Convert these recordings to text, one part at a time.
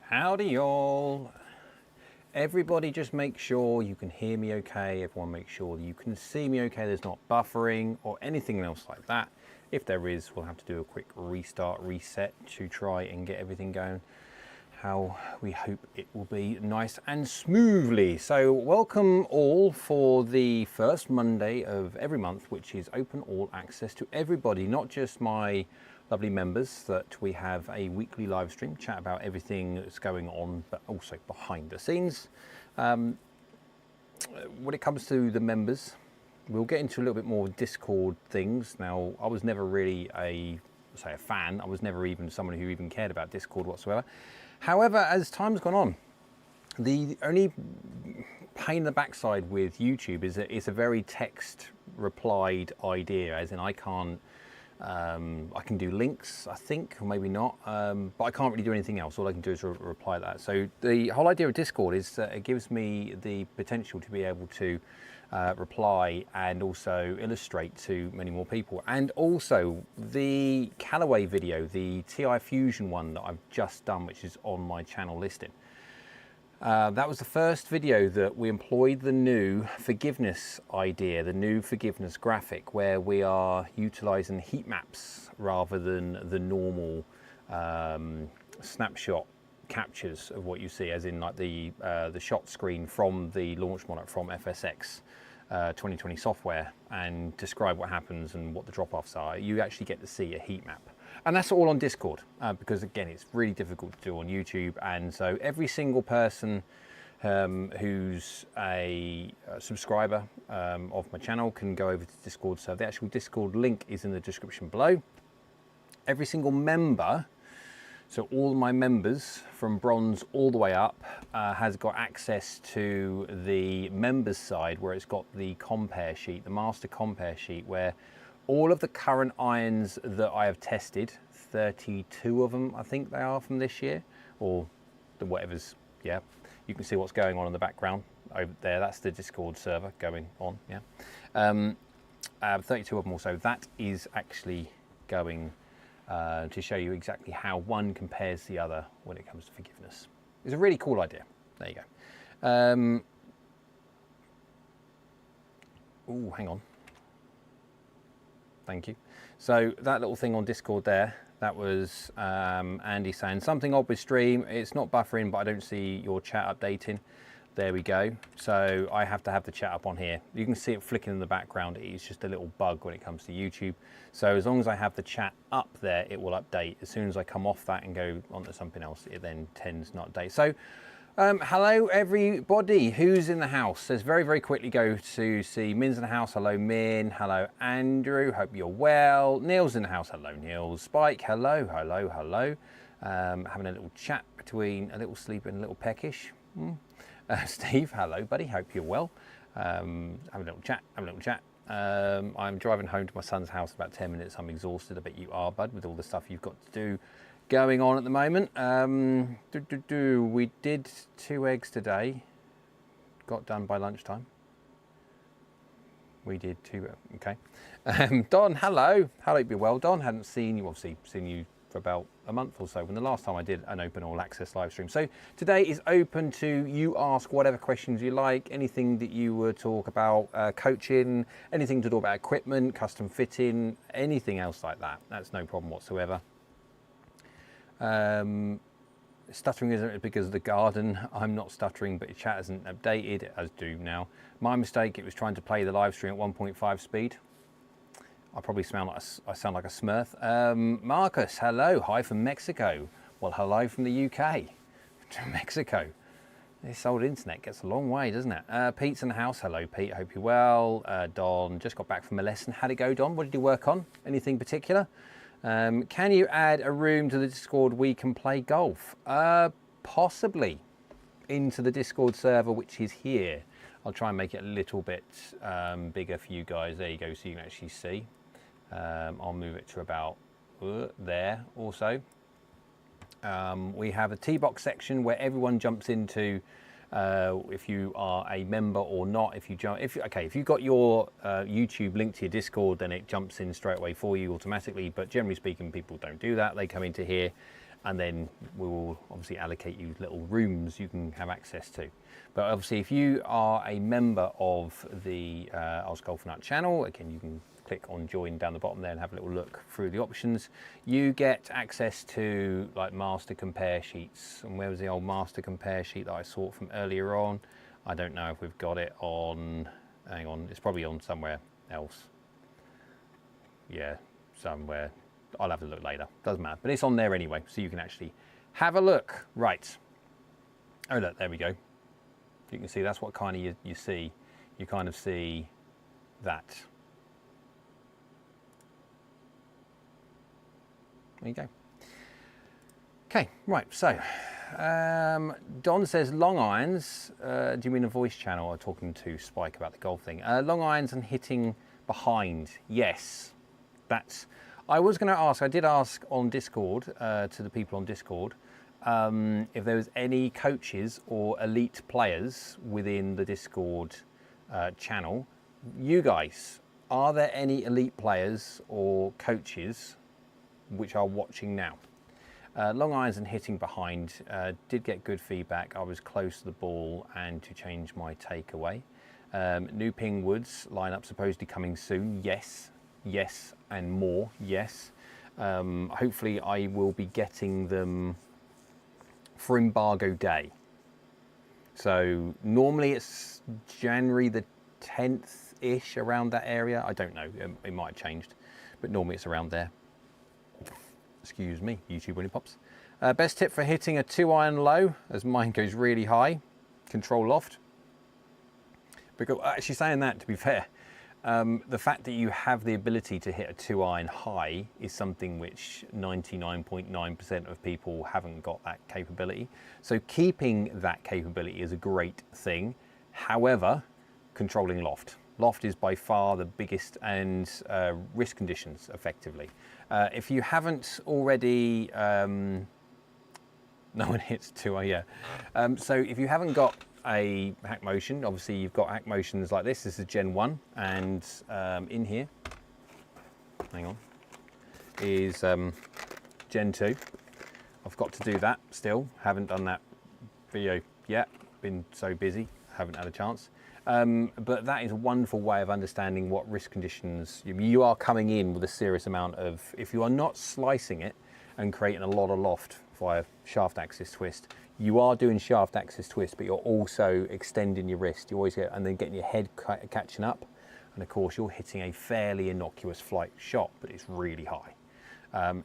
Howdy y'all. Everybody just make sure you can hear me okay. Everyone make sure that you can see me okay. There's not buffering or anything else like that. If there is, we'll have to do a quick restart, reset to try and get everything going how we hope it will be nice and smoothly. So welcome all for the first Monday of every month, which is open all access to everybody, not just my lovely members, that we have a weekly live stream, chat about everything that's going on, but also behind the scenes. When it comes to the members, we'll get into a little bit more Discord things. Now, I was never really a fan. I was never even someone who even cared about Discord whatsoever. However, as time's gone on, the only pain in the backside with YouTube is that it's a very text replied idea, as in I can do links, I think, or maybe not, but I can't really do anything else. All I can do is reply to that. So the whole idea of Discord is that it gives me the potential to be able to reply and also illustrate to many more people. And also the Callaway video, the TI Fusion one that I've just done, which is on my channel listing. That was the first video that we employed the new forgiveness idea, the new forgiveness graphic, where we are utilizing heat maps rather than the normal snapshot captures of what you see, as in like the shot screen from the launch monitor from FSX 2020 software, and describe what happens and what the drop-offs are. You actually get to see a heat map. And that's all on Discord, because again, it's really difficult to do on YouTube. And so every single person who's a subscriber of my channel can go over to Discord. So the actual Discord link is in the description below. Every single member, so all my members from bronze all the way up, has got access to the members side, where it's got the compare sheet, the master compare sheet, where all of the current irons that I have tested, 32 of them I think they are from this year, or the whatever's, yeah, you can see what's going on in the background over there. That's the Discord server going on, yeah. 32 of them also. That is actually going to show you exactly how one compares the other when it comes to forgiveness. It's a really cool idea. There you go. Oh, hang on. Thank you. So that little thing on Discord there, that was Andy saying something odd with stream. It's not buffering, but I don't see your chat updating. There we go. So I have to have the chat up on here. You can see it flicking in the background. It's just a little bug when it comes to YouTube. So as long as I have the chat up there, it will update. As soon as I come off that and go onto something else, it then tends not to update. So hello everybody who's in the house. Let's very, very quickly go to see Min's in the house. Hello Min. Hello Andrew. Hope you're well. Neil's in the house. Hello Neil. Spike. Hello, hello, hello. Having a little chat between a little sleep and a little peckish. Steve, hello buddy, hope you're well. Having a little chat, I'm driving home to my son's house in about 10 minutes. I'm exhausted. I bet you are, bud, with all the stuff you've got to do going on at the moment. We did 2 eggs today, got done by lunchtime. We did 2, okay. Don, hello, hope you're well. Don, hadn't seen you, obviously seen you for about a month or so, when the last time I did an open all access live stream. So today is open to you ask whatever questions you like, anything that you would talk about, coaching, anything to talk about equipment, custom fitting, anything else like that. That's no problem whatsoever. Stuttering isn't because of the garden. I'm not stuttering, but your chat hasn't updated, as do now. My mistake, it was trying to play the live stream at 1.5 speed. I probably sound like a Smurf. Marcus, hello, hi from Mexico. Well, hello from the UK to Mexico. This old internet gets a long way, doesn't it? Pete's in the house. Hello, Pete. Hope you're well. Don just got back from a lesson. How'd it go, Don? What did you work on? Anything particular? Can you add a room to the Discord we can play golf? Possibly into the Discord server, which is here. I'll try and make it a little bit bigger for you guys. There you go, so you can actually see. I'll move it to about there also. We have a tee box section where everyone jumps into, if you are a member or not. If you've got your YouTube linked to your Discord, then it jumps in straight away for you automatically. But generally speaking, people don't do that. They come into here and then we will obviously allocate you little rooms you can have access to. But obviously, if you are a member of the AskGolfNut channel, again, you can click on join down the bottom there and have a little look through the options. You get access to like master compare sheets. And where was the old master compare sheet that I saw from earlier on? I don't know if we've got it on, hang on, it's probably on somewhere else. Yeah, somewhere. I'll have a look later, doesn't matter. But it's on there anyway, so you can actually have a look. Right. Oh look, there we go. You can see that's what kind of you see. You kind of see that. There you go. Okay, right, so Don says long irons, do you mean a voice channel or talking to Spike about the golf thing? Long irons and hitting behind, yes. That's, I was going to ask, I did ask on Discord, to the people on Discord, if there was any coaches or elite players within the Discord channel. You guys, are there any elite players or coaches which are watching now? Long irons and hitting behind, did get good feedback. I was close to the ball and to change my takeaway. New ping woods lineup supposedly coming soon. Yes, yes, and more. Yes. Hopefully I will be getting them for embargo day. So normally it's January the 10th-ish, around that area. I don't know, it might have changed, but normally it's around there. Excuse me, YouTube when it pops. Best tip for hitting a 2-iron low, as mine goes really high, control loft. Because actually saying that, to be fair, the fact that you have the ability to hit a 2-iron high is something which 99.9% of people haven't got that capability. So keeping that capability is a great thing. However, controlling loft. Loft is by far the biggest and risk conditions effectively. If you haven't already, no one hits 2-iron, yeah. So if you haven't got a hack motion, obviously you've got hack motions like this. This is Gen 1, and in here, hang on, is Gen 2. I've got to do that still. Haven't done that video yet. Been so busy, haven't had a chance. But that is a wonderful way of understanding what risk conditions you are coming in with a serious amount of. If you are not slicing it and creating a lot of loft via shaft axis twist, you are doing shaft axis twist, but you're also extending your wrist. You always get, and then getting your head catching up. And of course, you're hitting a fairly innocuous flight shot, but it's really high.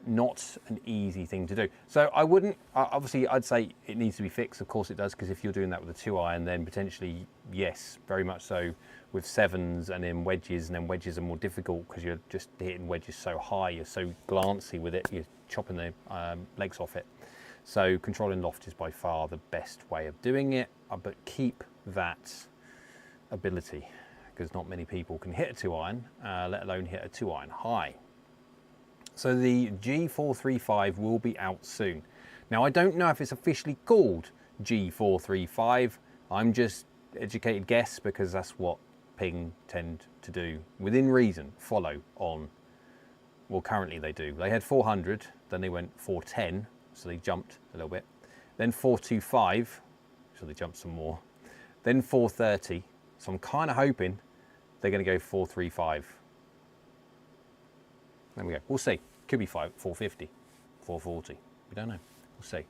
Not an easy thing to do. So I wouldn't, obviously I'd say it needs to be fixed. Of course it does, because if you're doing that with a 2-iron, then potentially, yes, very much so with 7s and then wedges, and then wedges are more difficult because you're just hitting wedges so high, you're so glancy with it, you're chopping the legs off it. So controlling loft is by far the best way of doing it, but keep that ability, because not many people can hit a 2-iron, let alone hit a 2-iron high. So the G435 will be out soon. Now I don't know if it's officially called G435. I'm just educated guess, because that's what Ping tend to do, within reason, follow on. Well, currently they do. They had 400, then they went 410, so they jumped a little bit. Then 425, so they jumped some more. Then 430, so I'm kind of hoping they're going to go 435. There we go. We'll see. Could be 450, 440. We don't know. We'll see.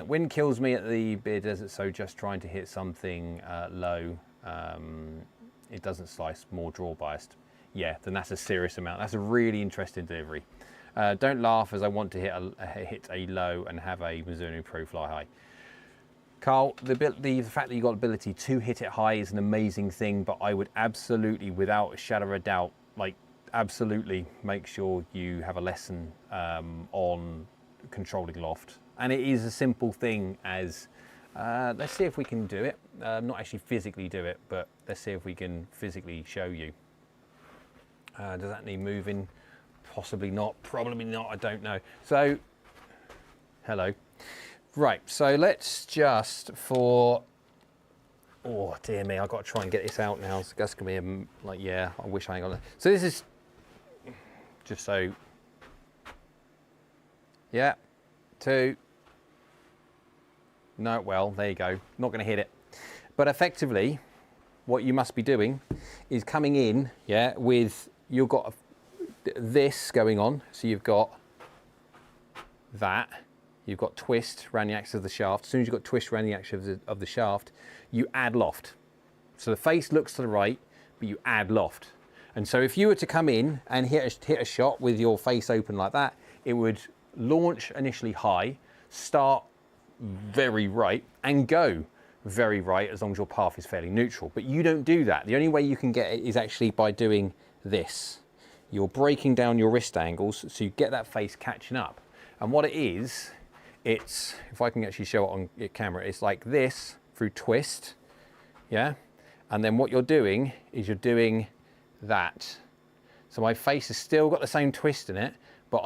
Wind kills me at the Beer Desert, so just trying to hit something low. It doesn't slice, more draw biased. Yeah, then that's a serious amount. That's a really interesting delivery. Don't laugh, as I want to hit a low and have a Mizuno Pro fly high. Carl, the fact that you've got ability to hit it high is an amazing thing, but I would absolutely, without a shadow of a doubt, like, absolutely make sure you have a lesson on controlling loft. And it is a simple thing as, let's see if we can do it. Not actually physically do it, but let's see if we can physically show you. Does that need moving? Possibly not, probably not, I don't know. So, hello. Right, so let's just for, oh dear me, I've got to try and get this out now. So that's gonna be like, yeah, I wish I ain't got that. So this is, just so, yeah, 2. No, well, there you go. Not going to hit it. But effectively, what you must be doing is coming in, yeah, with, you've got this going on. So you've got that. You've got twist around the axis of the shaft. As soon as you've got twist around the axis of the shaft, you add loft. So the face looks to the right, but you add loft. And so if you were to come in and hit a shot with your face open like that, it would launch initially high, start very right, and go very right as long as your path is fairly neutral. But you don't do that. The only way you can get it is actually by doing this. You're breaking down your wrist angles so you get that face catching up. And what it is, it's, if I can actually show it on your camera, it's like this through twist, yeah? And then what you're doing is you're doing that. So my face has still got the same twist in it, but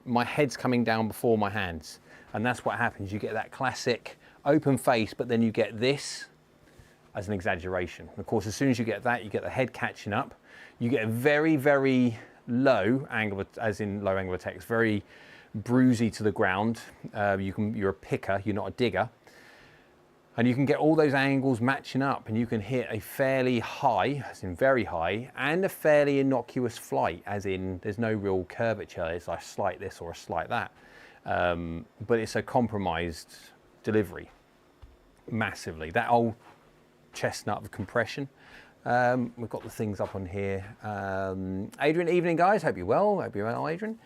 my head's coming down before my hands. And that's what happens. You get that classic open face, but then you get this as an exaggeration. And of course, as soon as you get that, you get the head catching up. You get a very, very low angle, as in low angle attack. It's very bruisey to the ground. You're a picker, you're not a digger. And you can get all those angles matching up, and you can hit a fairly high, as in very high, and a fairly innocuous flight, as in there's no real curvature. It's like a slight this or a slight that. But it's a compromised delivery, massively. That old chestnut of compression. We've got the things up on here. Adrian, evening guys, hope you're well. Hope you're well, Adrian.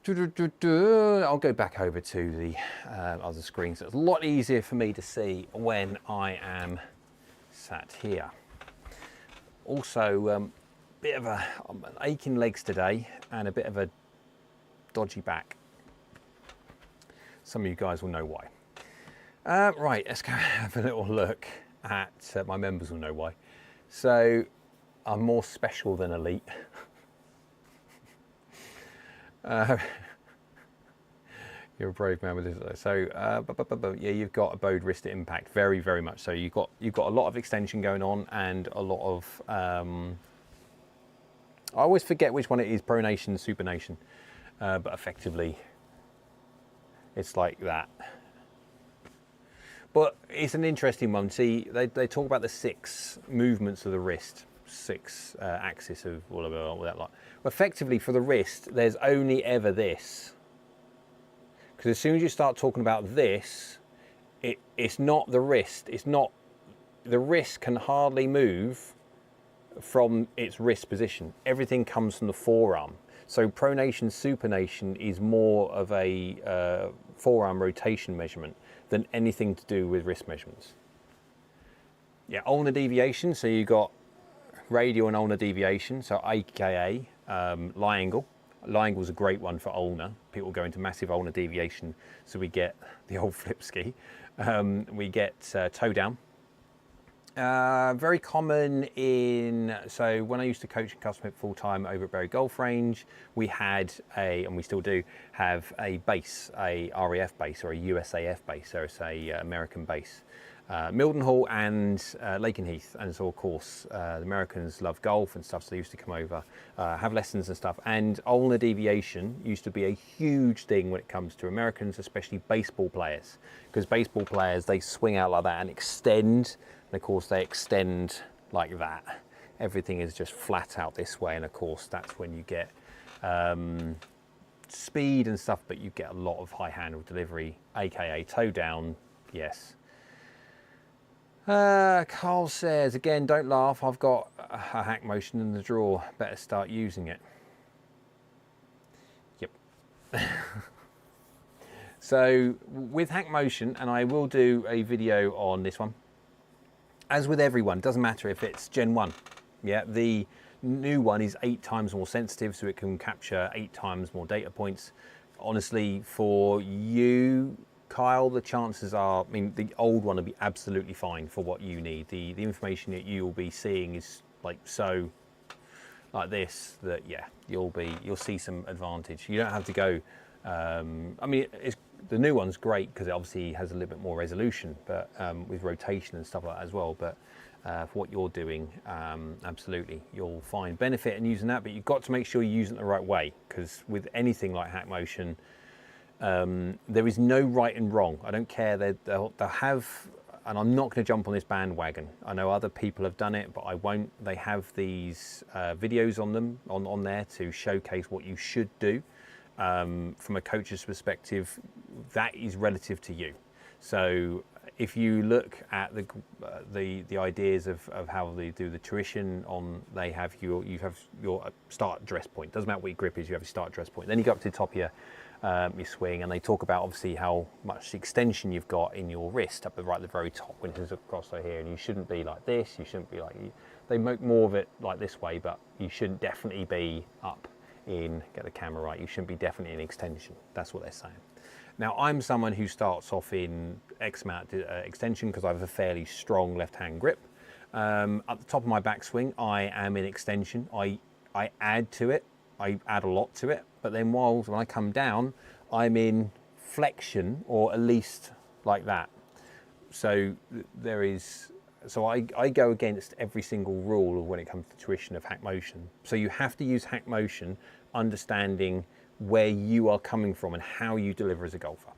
I'll go back over to the other screen, so it's a lot easier for me to see when I am sat here. Also, bit of aching legs today and a bit of a dodgy back. Some of you guys will know why. Right, let's go have a little look at, my members will know why. So, I'm more special than elite. You're a brave man with this. So, yeah, you've got a bowed wrist impact, very, very much so. You've got a lot of extension going on and a lot of. I always forget which one it is, pronation, supination, but effectively, it's like that. But it's an interesting one. See, they talk about the 6 movements of the wrist, 6 axis of all that lot. Well, effectively, for the wrist, there's only ever this. Because as soon as you start talking about this, it's not the wrist. It's not, the wrist can hardly move from its wrist position. Everything comes from the forearm. So pronation, supination is more of a forearm rotation measurement than anything to do with wrist measurements. Yeah, ulnar deviation. So you got radial and ulnar deviation. So AKA lie angle. Lie angle is a great one for ulnar. People go into massive ulnar deviation. So we get the old flip ski. We get toe down. Very common in, so when I used to coach and custom hip full time over at Berry Golf Range, we had and we still do have a base, a RAF base or a USAF base, so it's a American base. Mildenhall and Lakenheath, and so of course the Americans love golf and stuff, so they used to come over, have lessons and stuff, and ulnar deviation used to be a huge thing when it comes to Americans, especially baseball players, because baseball players, they swing out like that and extend, and of course they extend like that. Everything is just flat out this way, and of course that's when you get speed and stuff, but you get a lot of high handle delivery, aka toe down. Yes. Carl says, again, don't laugh, I've got a hack motion in the drawer, better start using it. Yep. So with hack motion, and I will do a video on this one, as with everyone, doesn't matter if it's Gen 1. Yeah, the new one is 8 times more sensitive, so it can capture 8 times more data points. Honestly, for you, Kyle, the chances are, I mean, the old one will be absolutely fine for what you need. The information that you will be seeing is like so, like this, that yeah, you'll see some advantage. You don't have to go. I mean, the new one's great because it obviously has a little bit more resolution, but with rotation and stuff like that as well. But for what you're doing, absolutely, you'll find benefit in using that. But you've got to make sure you're using it the right way, because with anything like hack motion, There is no right and wrong. I don't care. They'll have, and I'm not going to jump on this bandwagon. I know other people have done it, but I won't. They have these videos on them on there to showcase what you should do. From a coach's perspective, that is relative to you. So if you look at the ideas of how they do the tuition on, you have your start dress point. Doesn't matter what your grip is, you have your start dress point. Then you go up to the top of your swing, and they talk about obviously how much extension you've got in your wrist up at the very top when it's across right here, and you shouldn't be like this. You shouldn't be like they make more of it like this way, but you shouldn't definitely be up in, get the camera right, you shouldn't be definitely in extension. That's what they're saying. Now, I'm someone who starts off in X amount extension because I have a fairly strong left-hand grip. At the top of my backswing, I am in extension. I add to it. I add a lot to it. But then when I come down, I'm in flexion, or at least like that. So I go against every single rule when it comes to tuition of hack motion. So you have to use hack motion, understanding where you are coming from and how you deliver as a golfer.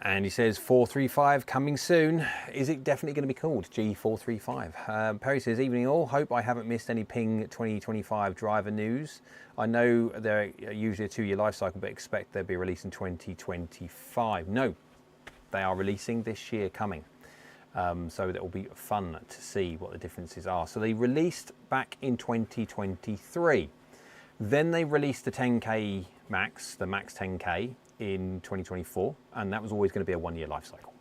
And he says 435 coming soon. Is it definitely going to be called G435? Perry says, evening all, hope I haven't missed any Ping 2025 driver news. I know they're usually a 2-year life cycle, but expect they'll be released in 2025. No, they are releasing this year coming. So that will be fun to see what the differences are. So they released back in 2023. Then they released the 10K Max, the Max 10K in 2024, and that was always going to be a 1-year life cycle.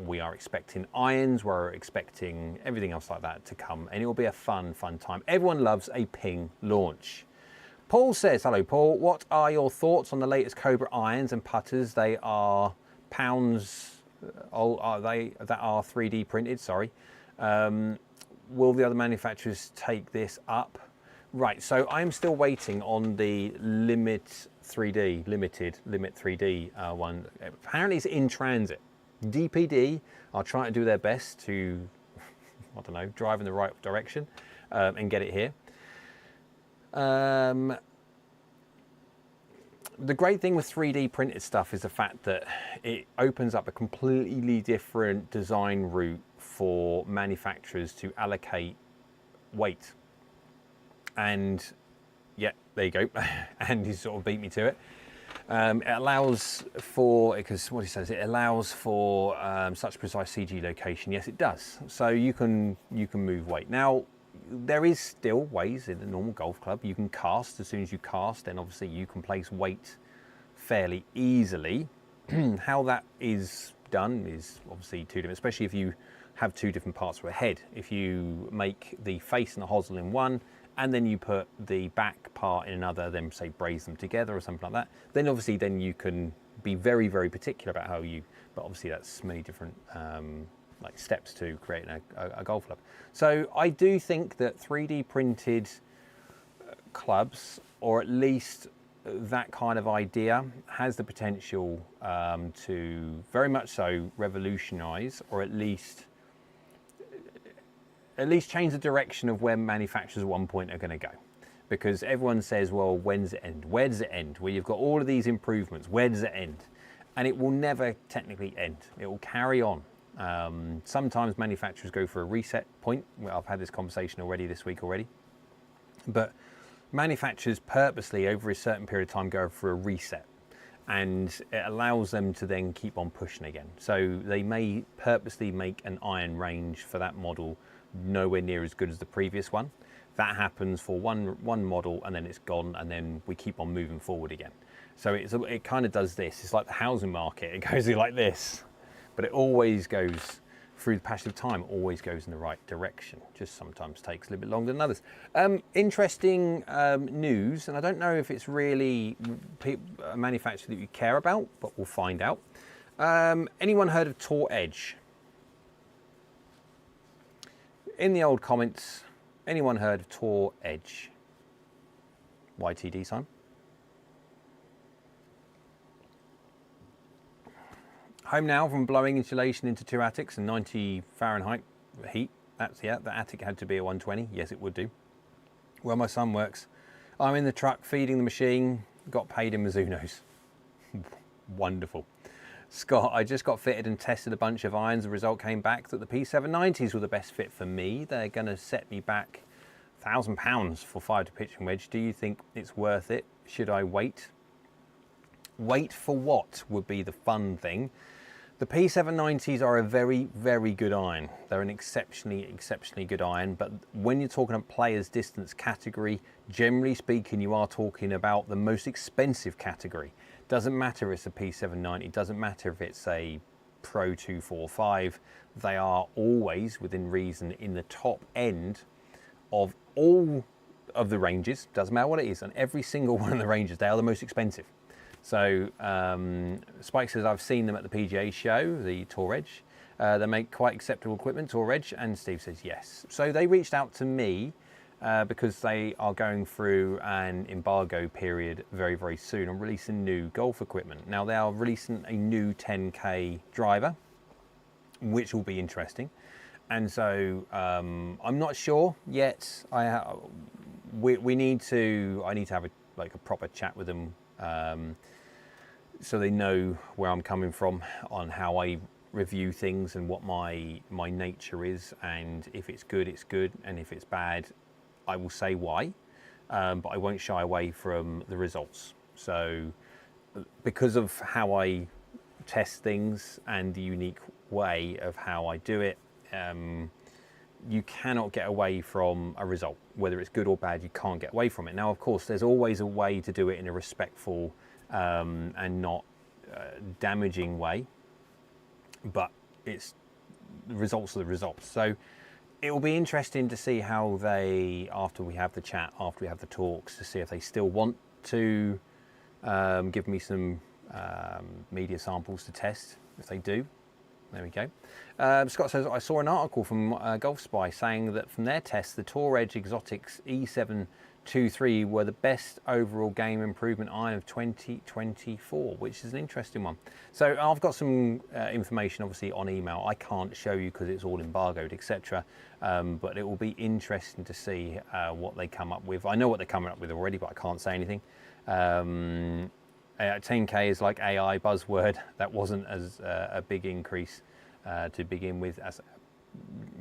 We are expecting irons, we're expecting everything else like that to come, and it will be a fun time. Everyone loves a Ping launch. Paul says, hello Paul, what are your thoughts on the latest Cobra irons and putters? They are pounds, that are 3D printed, sorry. Will the other manufacturers take this up? Right, so I'm still waiting on the limited 3D one. Apparently it's in transit. DPD are trying to do their best to, I don't know, drive in the right direction and get it here. The great thing with 3D printed stuff is the fact that it opens up a completely different design route for manufacturers to allocate weight. And yeah, there you go. And he sort of beat me to it. It allows for, because what he says, it allows for such precise CG location. Yes, it does. So you can move weight. Now, there is still ways in a normal golf club. You can cast. As soon as you cast, then obviously you can place weight fairly easily. How that is done is obviously two different, especially if you have two different parts of a head. If you make the face and the hosel in one, and then you put the back part in another, then say braise them together or something like that, then obviously then you can be very, very particular about how you, but obviously that's many different like steps to creating a golf club. So I do think that 3D printed clubs, or at least that kind of idea, has the potential to very much so revolutionize, or at least change the direction of where manufacturers at one point are going to go. Because everyone says, well, when's it end? Where does it end? Well, you've got all of these improvements. Where does it end? And it will never technically end. It will carry on. Sometimes manufacturers go for a reset point. Well, I've had this conversation already this week already. But manufacturers purposely, over a certain period of time, go for a reset. And it allows them to then keep on pushing again. So they may purposely make an iron range for that model nowhere near as good as the previous one. That happens for one model, and then it's gone, and then we keep on moving forward again. So it kind of does this. It's like the housing market. It goes like this, but it always goes through the passage of time. It always goes in the right direction. Just sometimes takes a little bit longer than others. Interesting news, and I don't know if it's really a manufacturer that you care about, but we'll find out. Anyone heard of Tour Edge? In the old comments, anyone heard of Tour Edge? YTD sign. Home now from blowing insulation into 2 attics and 90 Fahrenheit heat. That's, yeah, the attic had to be a 120. Yes, it would do. Where my son works, I'm in the truck feeding the machine. got paid in Mizunos. Wonderful. Scott, I just got fitted and tested a bunch of irons. The result came back that the P790s were the best fit for me. They're going to set me back £1,000 for 5 to pitching wedge. Do you think it's worth it? Should I wait? Wait for what would be the fun thing? The P790s are a very, very good iron. They're an exceptionally good iron, but when you're talking about players distance category, generally speaking, you are talking about the most expensive category. Doesn't matter if it's a P790, doesn't matter if it's a Pro 245, they are always within reason in the top end of all of the ranges, doesn't matter what it is, and every single one of the ranges, they are the most expensive. So Spike says, I've seen them at the PGA show, the Tour Edge. They make quite acceptable equipment, Tour Edge, and Steve says yes. So they reached out to me because they are going through an embargo period very, very soon and releasing new golf equipment. Now they are releasing a new 10K driver, which will be interesting. And so I'm not sure yet. I need to have a proper chat with them so they know where I'm coming from on how I review things and what my nature is, and if it's good, it's good, and if it's bad, I will say why, but I won't shy away from the results. So because of how I test things and the unique way of how I do it, you cannot get away from a result. Whether it's good or bad, you can't get away from it. Now, of course, there's always a way to do it in a respectful and not damaging way, but the results are the results. So it will be interesting to see how they, after we have the chat, after we have the talks, to see if they still want to give me some media samples to test. If they do, there we go. Scott says, I saw an article from Golf Spy saying that from their tests, the Tour Edge Exotics E723 were the best overall game improvement iron of 2024, which is an interesting one. So I've got some information obviously on email. I can't show you because it's all embargoed, etc. But it will be interesting to see what they come up with. I know what they're coming up with already, but I can't say anything. 10K is like AI buzzword. That wasn't as a big increase to begin with.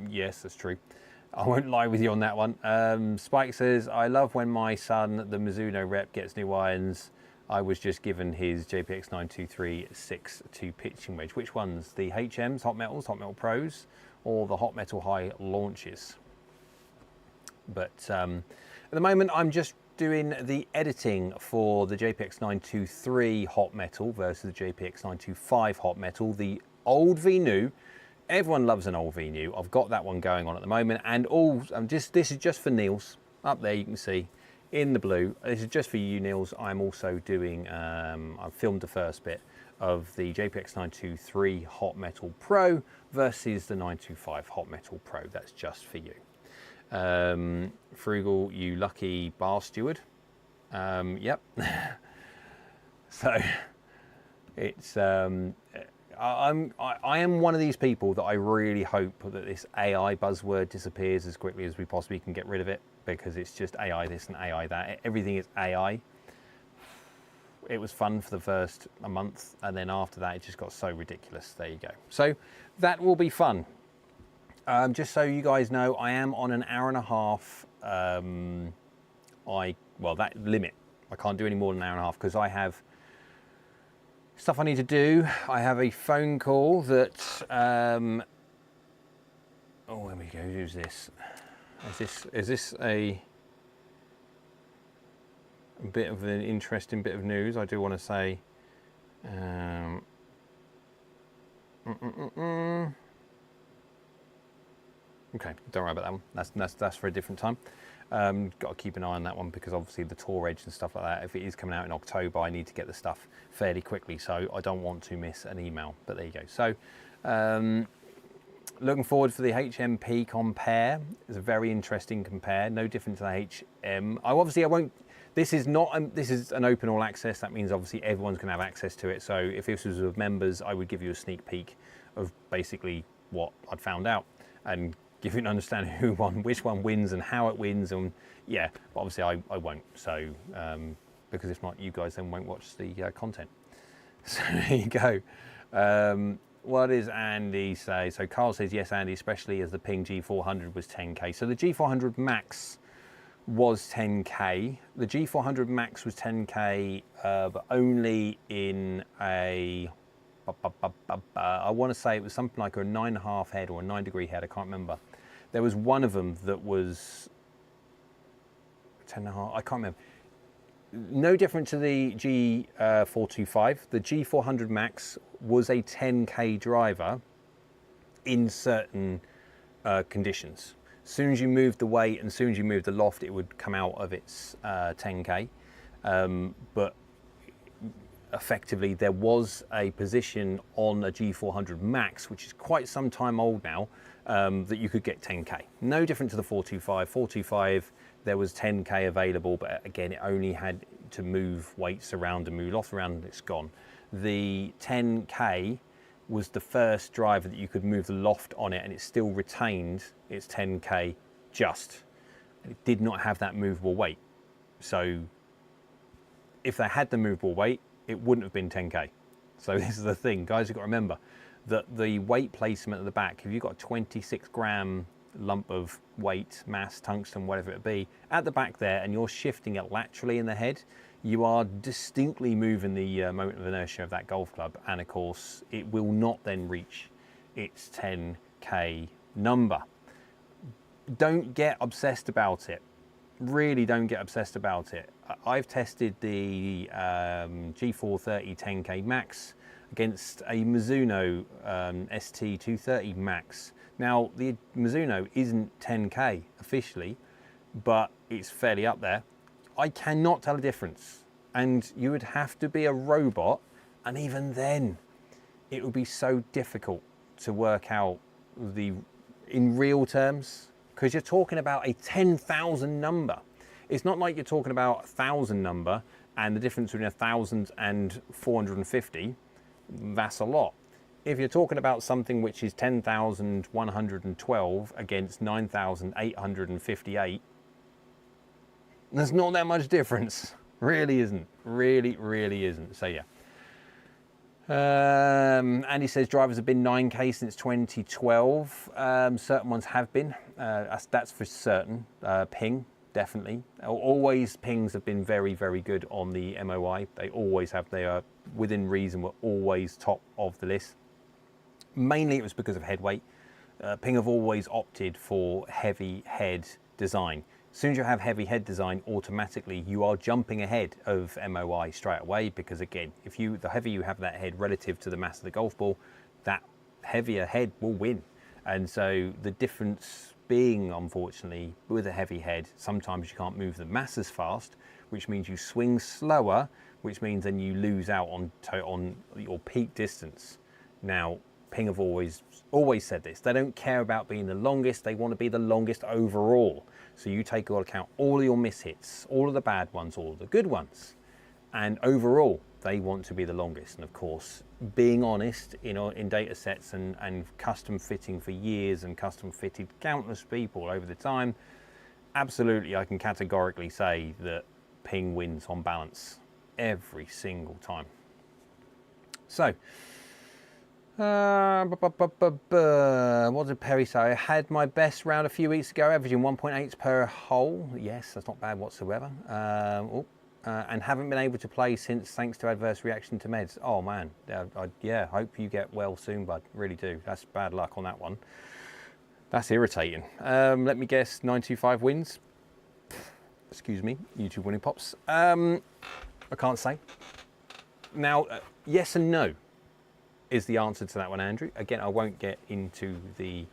Yes, that's true. I won't lie with you on that one. Spike says, I love when my son, the Mizuno rep, gets new irons. I was just given his JPX 923 6-2 pitching wedge. Which ones? The HMs, Hot Metals, Hot Metal Pros, or the Hot Metal High launches? But at the moment, I'm just doing the editing for the JPX 923 Hot Metal versus the JPX 925 Hot Metal, the old v new. Everyone loves an old v new. I've got that one going on at the moment, and this is just for Niels. Up there you can see in the blue. This is just for you, Niels. I'm also doing. I've filmed the first bit of the JPX 923 Hot Metal Pro versus the 925 Hot Metal Pro. That's just for you. Frugal, you lucky bar steward. Yep. So it's I am one of these people that I really hope that this AI buzzword disappears as quickly as we possibly can get rid of it, because it's just AI this and AI that. Everything is AI. It was fun for the first month, and then after that it just got so ridiculous. There you go. So that will be fun. Just so you guys know, I am on an hour and a half. That limit. I can't do any more than an hour and a half because I have stuff I need to do. I have a phone call that. Oh, there we go. Who's this? Is this a bit of an interesting bit of news? I do want to say. Okay, don't worry about that one. That's for a different time. Got to keep an eye on that one because obviously the Tour Edge and stuff like that, if it is coming out in October, I need to get the stuff fairly quickly, so I don't want to miss an email. But there you go. So looking forward for the HMP compare. It's a very interesting compare, no different to the HM. I won't. This is an open all access. That means obviously everyone's going to have access to it. So if this was with members, I would give you a sneak peek of basically what I'd found out and give you an understanding which one wins and how it wins, and yeah, but obviously I won't. So because if not, you guys then won't watch the content. So there you go. What does Andy say? So Carl says, yes, Andy, especially as the Ping G400 was 10K. So the G400 Max was 10K. The G400 Max was 10K, but only in a, I want to say it was something like a 9.5 head or a 9-degree head. I can't remember. There was one of them that was 10.5. I can't remember. No different to the G425. The G400 Max was a 10K driver in certain conditions. As soon as you moved the weight and as soon as you moved the loft, it would come out of its 10K. But effectively, there was a position on a G400 Max, which is quite some time old now, that you could get 10K. No different to the 425. 425, there was 10K available, but again, it only had to move weights around and move loft around and it's gone. The 10K was the first driver that you could move the loft on it and it still retained its 10K just. It did not have that movable weight. So if they had the movable weight, it wouldn't have been 10K. So this is the thing, guys, you've got to remember that the weight placement at the back, if you've got a 26 gram lump of weight, mass, tungsten, whatever it be, at the back there, and you're shifting it laterally in the head, you are distinctly moving the moment of inertia of that golf club, and of course it will not then reach its 10K number. Don't get obsessed about it. Really don't get obsessed about it. I've tested the G430 10K Max against a Mizuno ST230 Max. Now, the Mizuno isn't 10K officially, but it's fairly up there. I cannot tell a difference. And you would have to be a robot, and even then, it would be so difficult to work out in real terms, because you're talking about a 10,000 number. It's not like you're talking about 1,000 number and the difference between 1,000 and 450, that's a lot. If you're talking about something which is 10,112 against 9,858, there's not that much difference. Really isn't. Really isn't. So yeah. Andy says drivers have been 9K since 2012. Certain ones have been. That's for certain. Ping, definitely. Always Pings have been very good on the MOI. They always have. They are within reason. Were always top of the list. Mainly it was because of head weight. Ping have always opted for heavy head design. As soon as you have heavy head design, automatically you are jumping ahead of MOI straight away, because again, the heavier you have that head relative to the mass of the golf ball, that heavier head will win. And so the difference being, unfortunately, with a heavy head, sometimes you can't move the mass as fast, which means you swing slower, which means then you lose out on your peak distance. Now, Ping have always said this. They don't care about being the longest. They want to be the longest overall. So you take into account all of your mishits, all of the bad ones, all of the good ones. And overall, they want to be the longest. And of course, being honest, in data sets and custom fitting for years and custom fitted countless people over the time, absolutely, I can categorically say that Ping wins on balance every single time. So, what did Perry say? I had my best round a few weeks ago, averaging 1.8 per hole. Yes, that's not bad whatsoever. And haven't been able to play since, thanks to adverse reaction to meds. Oh man, yeah, hope you get well soon, bud. Really do. That's bad luck on that one. That's irritating. Let me guess, 925 wins. Excuse me, YouTube winning pops. I can't say. Now, yes and no is the answer to that one, Andrew. Again, I won't get into the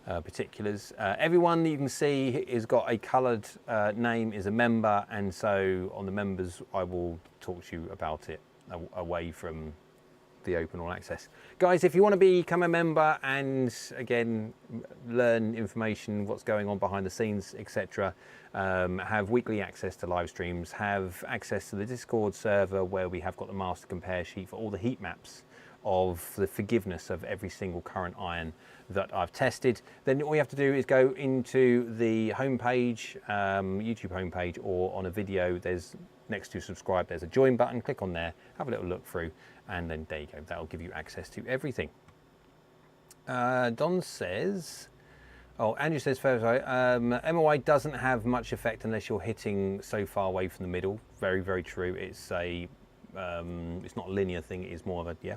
particulars. Everyone that you can see has got a coloured name, is a member, and so on the members I will talk to you about it away from the open all access. Guys, if you want to become a member and again learn information, what's going on behind the scenes, etc., have weekly access to live streams, have access to the Discord server where we have got the master compare sheet for all the heat maps of the forgiveness of every single current iron that I've tested, then all you have to do is go into the homepage, YouTube homepage, or on a video. There's next to subscribe, there's a join button. Click on there, have a little look through, and then there you go. That'll give you access to everything. Don says, oh, Andrew says, MOI doesn't have much effect unless you're hitting so far away from the middle. Very, very true. It's not a linear thing. It is more of a, yeah.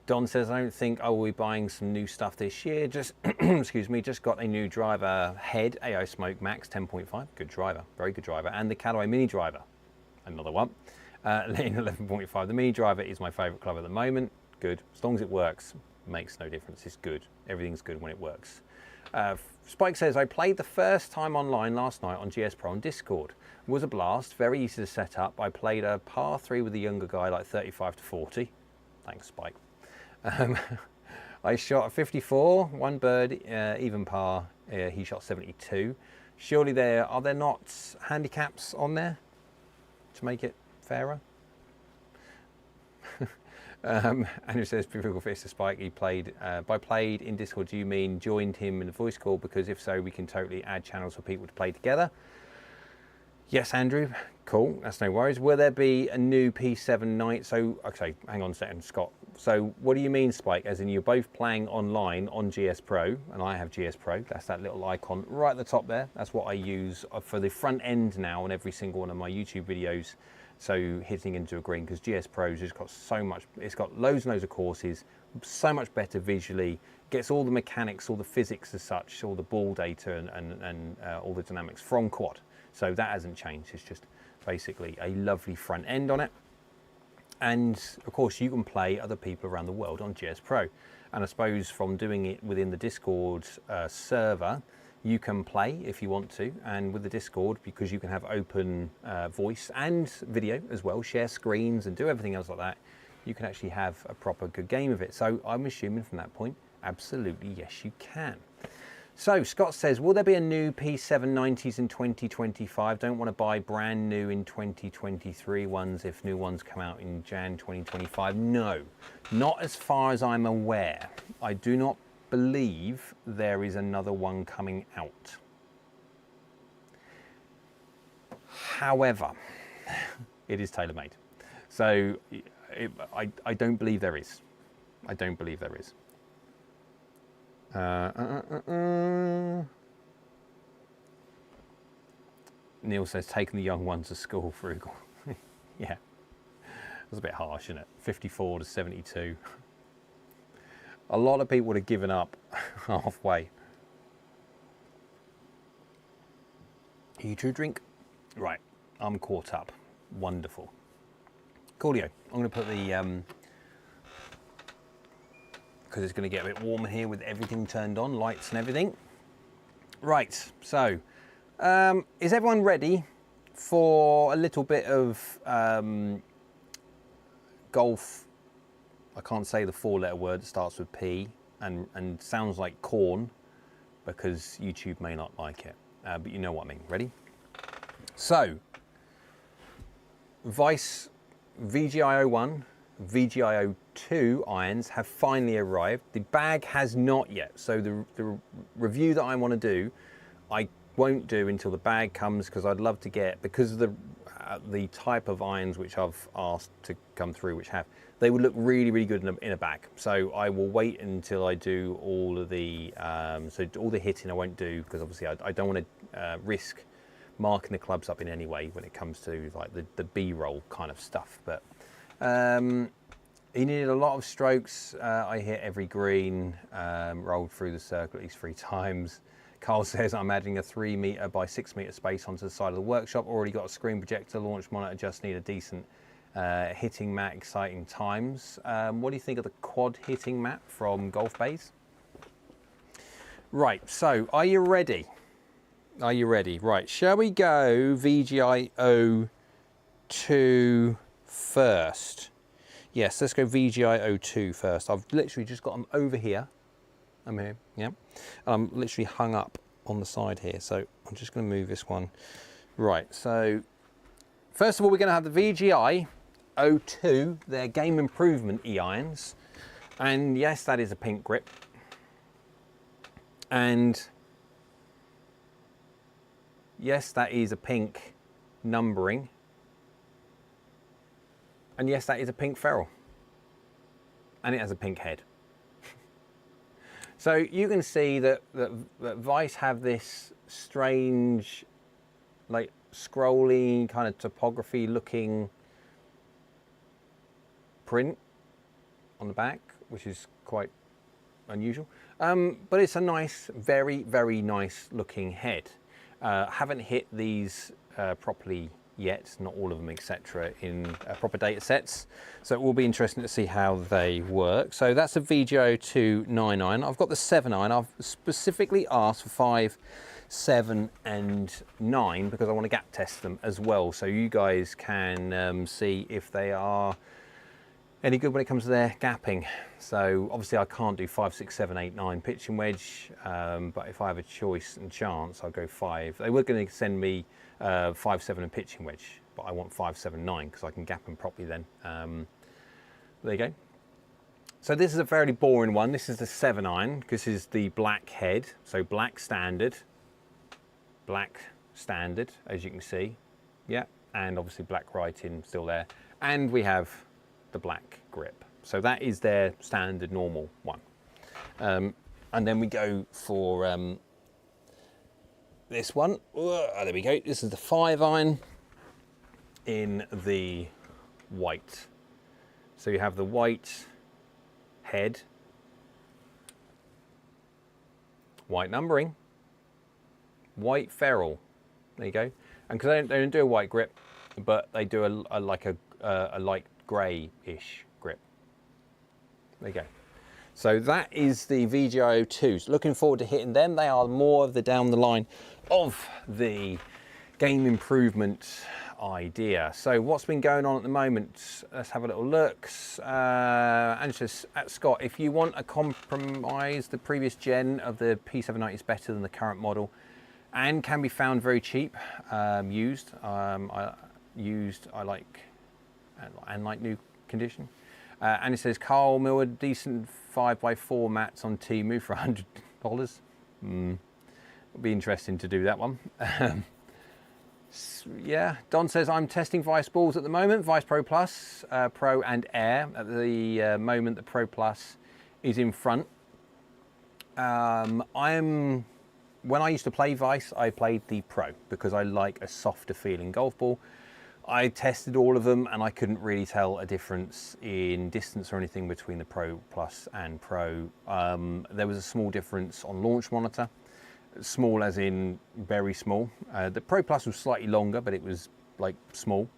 Don says, I don't think I will be buying some new stuff this year. Just, excuse me, just got a new driver head, AI Smoke Max 10.5. Good driver, very good driver. And the Callaway Mini driver, another one, in 11.5. The Mini driver is my favorite club at the moment. Good, as long as it works, makes no difference. It's good. Everything's good when it works. Spike says, I played the first time online last night on GS Pro on Discord. It was a blast, very easy to set up. I played a par 3 with a younger guy, like 35 to 40. Thanks, Spike. I shot a 54, one bird, even par. He shot 72. Surely are there not handicaps on there to make it fairer? Andrew says, difficult face to Spike. He played, by played in Discord, do you mean joined him in the voice call? Because if so, we can totally add channels for people to play together. Yes, Andrew, cool, that's no worries. Will there be a new P7 night? So, okay, hang on a second, Scott. So what do you mean, Spike? As in you're both playing online on GS Pro, and I have GS Pro. That's that little icon right at the top there. That's what I use for the front end now on every single one of my YouTube videos. So hitting into a green, because GS Pro's just got so much, it's got loads and loads of courses, so much better visually, gets all the mechanics, all the physics as such, all the ball data and all the dynamics from quad. So that hasn't changed. It's just basically a lovely front end on it. And of course you can play other people around the world on GS Pro. And I suppose from doing it within the Discord server, you can play if you want to. And with the Discord, because you can have open voice and video as well, share screens and do everything else like that, you can actually have a proper good game of it. So I'm assuming from that point, absolutely yes, you can. So Scott says, will there be a new P790s in 2025? Don't want to buy brand new in 2023 ones if new ones come out in Jan 2025. No, not as far as I'm aware. I do not believe there is another one coming out. However, it is tailor-made. So I don't believe there is. I don't believe there is. Neil says, taking the young ones to school, frugal. Yeah, that's a bit harsh, isn't it? 54 to 72. A lot of people would have given up halfway. Are you to drink? Right, I'm caught up. Wonderful. Coolio. I'm going to put the because it's going to get a bit warmer here with everything turned on, lights and everything. Right, so is everyone ready for a little bit of golf? I can't say the 4-letter word that starts with P and sounds like corn, because YouTube may not like it, but you know what I mean. Ready? So, Vice VGIO1, VGIO2 irons have finally arrived. The bag has not yet. So the review that I want to do, I won't do until the bag comes, because I'd love to get, because of the type of irons which I've asked to come through, which have, they would look really, really good in a bag. So I will wait until I do all of the, so all the hitting I won't do, because obviously I don't want to risk marking the clubs up in any way when it comes to like the B-roll kind of stuff. But he needed a lot of strokes. I hit every green, rolled through the circle at least 3 times. Carl says, I'm adding a 3 meter by 6 meter space onto the side of the workshop. Already got a screen projector, launch monitor, just need a decent hitting mat, exciting times. What do you think of the quad hitting mat from Golf Bays? Right, so are you ready? Are you ready? Right, shall we go VGIO2 first? Yes, let's go VGIO2 first. I've literally just got them over here. I'm here, yeah. I'm literally hung up on the side here, so I'm just going to move this one. Right, so first of all, we're going to have the VGIO2, their game improvement e-irons. And yes, that is a pink grip. And yes, that is a pink numbering. And yes, that is a pink ferrule. And it has a pink head. So you can see that Vice have this strange, like scrolly kind of topography looking print on the back, which is quite unusual. But it's a nice, very, very nice looking head. Haven't hit these properly yet, not all of them, etc., in proper data sets. So it will be interesting to see how they work. So that's a VGO 299. I've got the 7 iron. I've specifically asked for 5, 7 and 9 because I want to gap test them as well. So you guys can see if they are any good when it comes to their gapping. So obviously I can't do 5, 6, 7, 8, 9 pitching wedge, but if I have a choice and chance, I'll go 5. They were going to send me 5, 7 and pitching wedge, but I want 5, 7, 9 because I can gap them properly then. There you go. So this is a fairly boring one. This is the 7 iron because this is the black head. So black standard, as you can see. Yeah, and obviously black writing still there. And we have the black grip. So that is their standard normal one. And then we go for this one. There we go. This is the 5 iron in the white. So you have the white head, white numbering, white ferrule. There you go. And because they don't do a white grip, but they do a light grey-ish grip. There you go. So that is the VGO 2s. Looking forward to hitting them. They are more of the down the line of the game improvement idea. So what's been going on at the moment? Let's have a little look. And just at Scott, if you want a compromise, the previous gen of the P790 is better than the current model and can be found very cheap, used. I like new condition. And it says Carl Miller, decent 5x4 mats on Temu for $100. It'll be interesting to do that one. Yeah, Don says I'm testing Vice balls at the moment, Vice Pro Plus, Pro and Air. At the moment, the Pro Plus is in front. When I used to play Vice, I played the Pro because I like a softer feeling golf ball. I tested all of them and I couldn't really tell a difference in distance or anything between the Pro Plus and Pro. There was a small difference on launch monitor, small as in very small. The Pro Plus was slightly longer, but it was like small.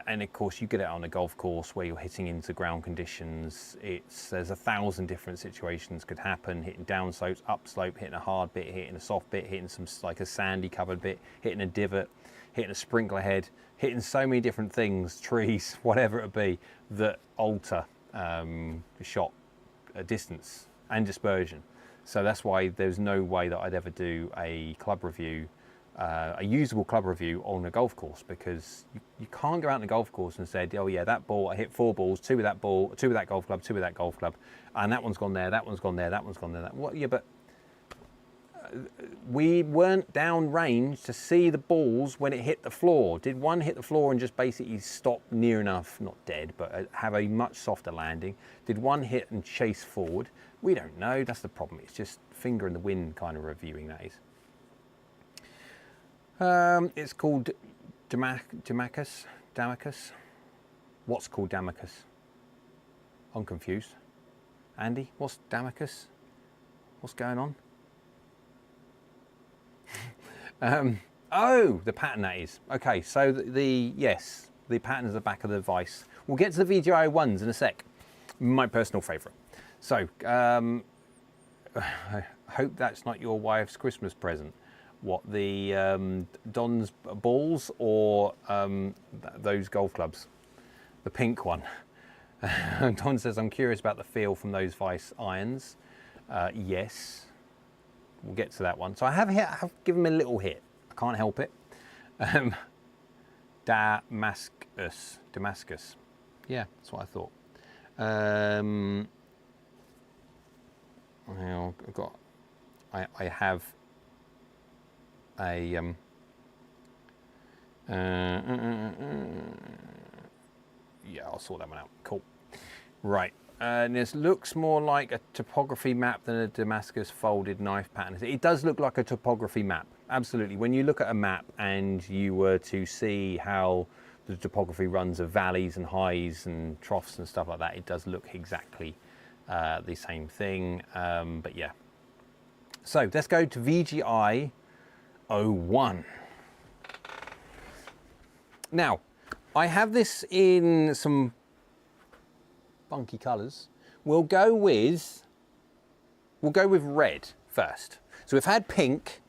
And of course you get it on a golf course where you're hitting into ground conditions. There's 1,000 different situations could happen, hitting down slopes, up slope, hitting a hard bit, hitting a soft bit, hitting some like a sandy covered bit, hitting a divot, hitting a sprinkler head, hitting so many different things, trees, whatever it be, that alter the shot distance and dispersion. So that's why there's no way that I'd ever do a club review, a usable club review on a golf course, because you can't go out on a golf course and say, oh yeah, that ball, I hit 4 balls, 2 with that ball, 2 with that golf club, 2 with that golf club, and that one's gone there, that one's gone there, that one's gone there. What? Yeah, but we weren't down range to see the balls when it hit the floor. Did one hit the floor and just basically stop near enough, not dead, but have a much softer landing? Did one hit and chase forward? We don't know. That's the problem. It's just finger in the wind kind of reviewing, that is. It's called Damacus. What's called Damacus? I'm confused. Andy, what's Damacus? What's going on? Oh, the pattern that is. Okay, so yes, the pattern is the back of the Vice. We'll get to the VGI 1s in a sec. My personal favourite. So, I hope that's not your wife's Christmas present. What, the Don's balls or those golf clubs? The pink one. Don says, I'm curious about the feel from those Vice irons. Yes. We'll get to that one. So I have given him a little hit. I can't help it. Damascus. Yeah, that's what I thought. Well, I have a yeah, I'll sort that one out. Cool. Right. And this looks more like a topography map than a Damascus folded knife pattern. It does look like a topography map, absolutely. When you look at a map and you were to see how the topography runs of valleys and highs and troughs and stuff like that, it does look exactly the same thing. But yeah. So let's go to VGI 01. Now, I have this in some funky colours. We'll go with red first. So we've had pink.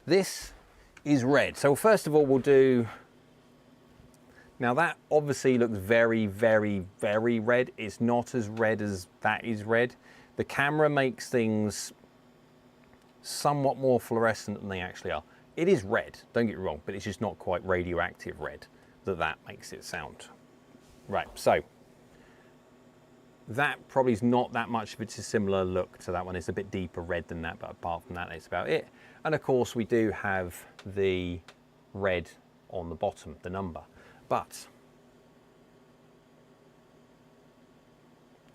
This is red. So first of all, we'll do. Now that obviously looks very, very, very red. It's not as red as that is red. The camera makes things somewhat more fluorescent than they actually are. It is red, don't get me wrong, but it's just not quite radioactive red that makes it sound. Right, so that probably is not that much of a similar look to that one. It's a bit deeper red than that, but apart from that, that's about it. And of course, we do have the red on the bottom, the number. But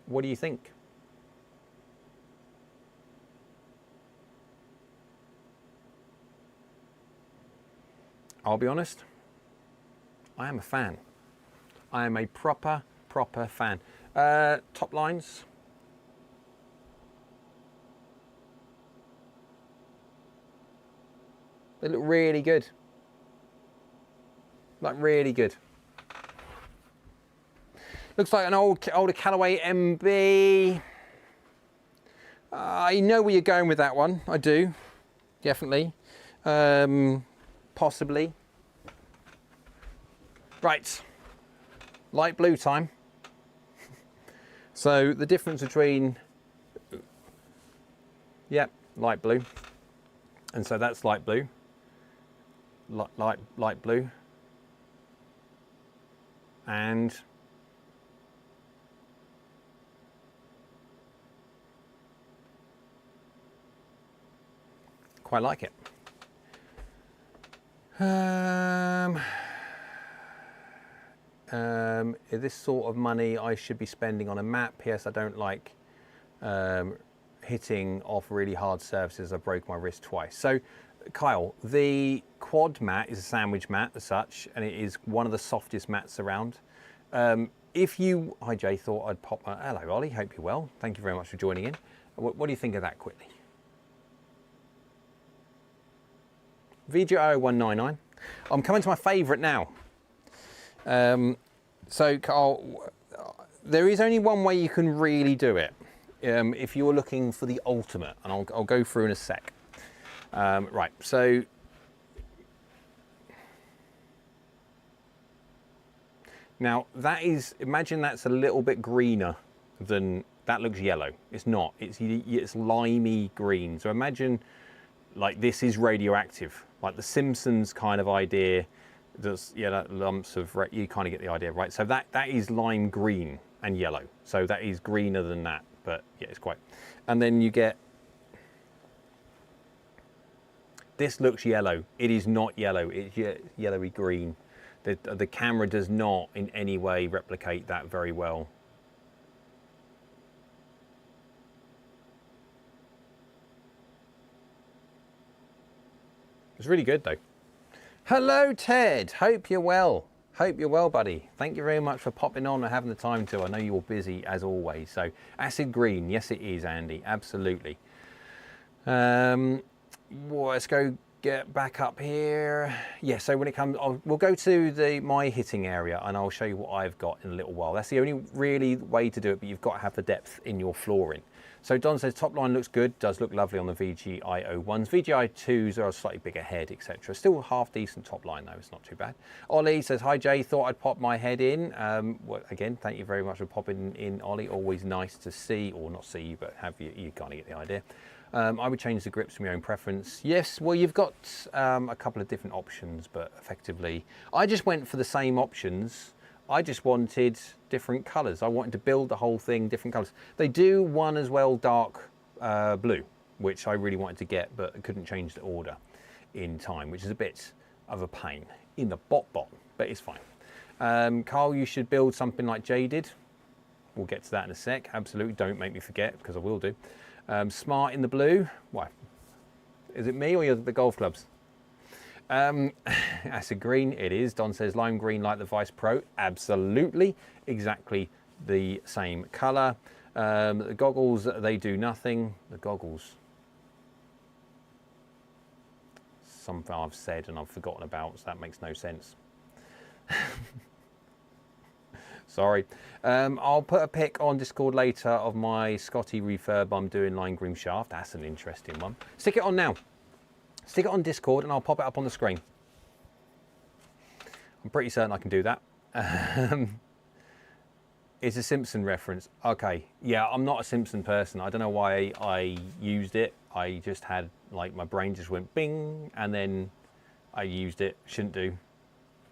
what do you think? I'll be honest, I am a fan. I am a proper fan. Top lines. They look really good. Like really good. Looks like an older Callaway MB. I know where you're going with that one. I do, definitely. Possibly. Right, light blue time. So the difference between, yep, light blue, and so that's light blue, light blue, and quite like it. This sort of money I should be spending on a map. Yes, I don't like hitting off really hard surfaces. I broke my wrist twice. So, Kyle, the quad mat is a sandwich mat as such, and it is one of the softest mats around. If you, hi Jay, thought I'd pop my, hello Ollie, hope you're well. Thank you very much for joining in. What do you think of that quickly? VGO 199. I'm coming to my favourite now. So, Carl, there is only one way you can really do it if you're looking for the ultimate, and I'll go through in a sec. Right, so now that is, imagine that's a little bit greener than, that looks yellow. It's not, it's limey green. So imagine like this is radioactive, like the Simpsons kind of idea. There's, yeah, that lumps of, you kind of get the idea, right? So that is lime green and yellow. So that is greener than that, but yeah, it's quite. And then you get, this looks yellow. It is not yellow, it's yellowy green. The camera does not in any way replicate that very well. It's really good though. Hello Ted, hope you're well. Hope you're well, buddy. Thank you very much for popping on and having the time to. I know you're busy as always. So acid green, yes it is, Andy, absolutely. Well, let's go get back up here. Yeah, so when it comes, we'll go to my hitting area and I'll show you what I've got in a little while. That's the only really way to do it, but you've got to have the depth in your flooring. So Don says top line looks good, does look lovely on the VGI 01s. VGI 2s are a slightly bigger head, etc. Still half decent top line though, it's not too bad. Ollie says, hi Jay, thought I'd pop my head in. Well, again, thank you very much for popping in, Ollie. Always nice to see, or not see you, but have you kind of get the idea. I would change the grips from your own preference. Yes, well, you've got a couple of different options, but effectively, I just went for the same options. I just wanted different colours. I wanted to build the whole thing different colours. They do one as well, dark blue, which I really wanted to get, but I couldn't change the order in time, which is a bit of a pain in the bot, but it's fine. Carl, you should build something like Jay did. We'll get to that in a sec. Absolutely, don't make me forget, because I will do. Smart in the blue. Why? Is it me or the golf clubs? Acid green, it is. Don says lime green like the Vice Pro. Absolutely, exactly the same colour. The goggles, they do nothing. The goggles, something I've said and I've forgotten about, so that makes no sense. Sorry. I'll put a pic on Discord later of my Scotty refurb I'm doing lime green shaft. That's an interesting one. Stick it on now. Stick it on Discord and I'll pop it up on the screen. I'm pretty certain I can do that. It's a Simpson reference. Okay, yeah, I'm not a Simpson person. I don't know why I used it. I just had, like, my brain just went bing, and then I used it. Shouldn't do.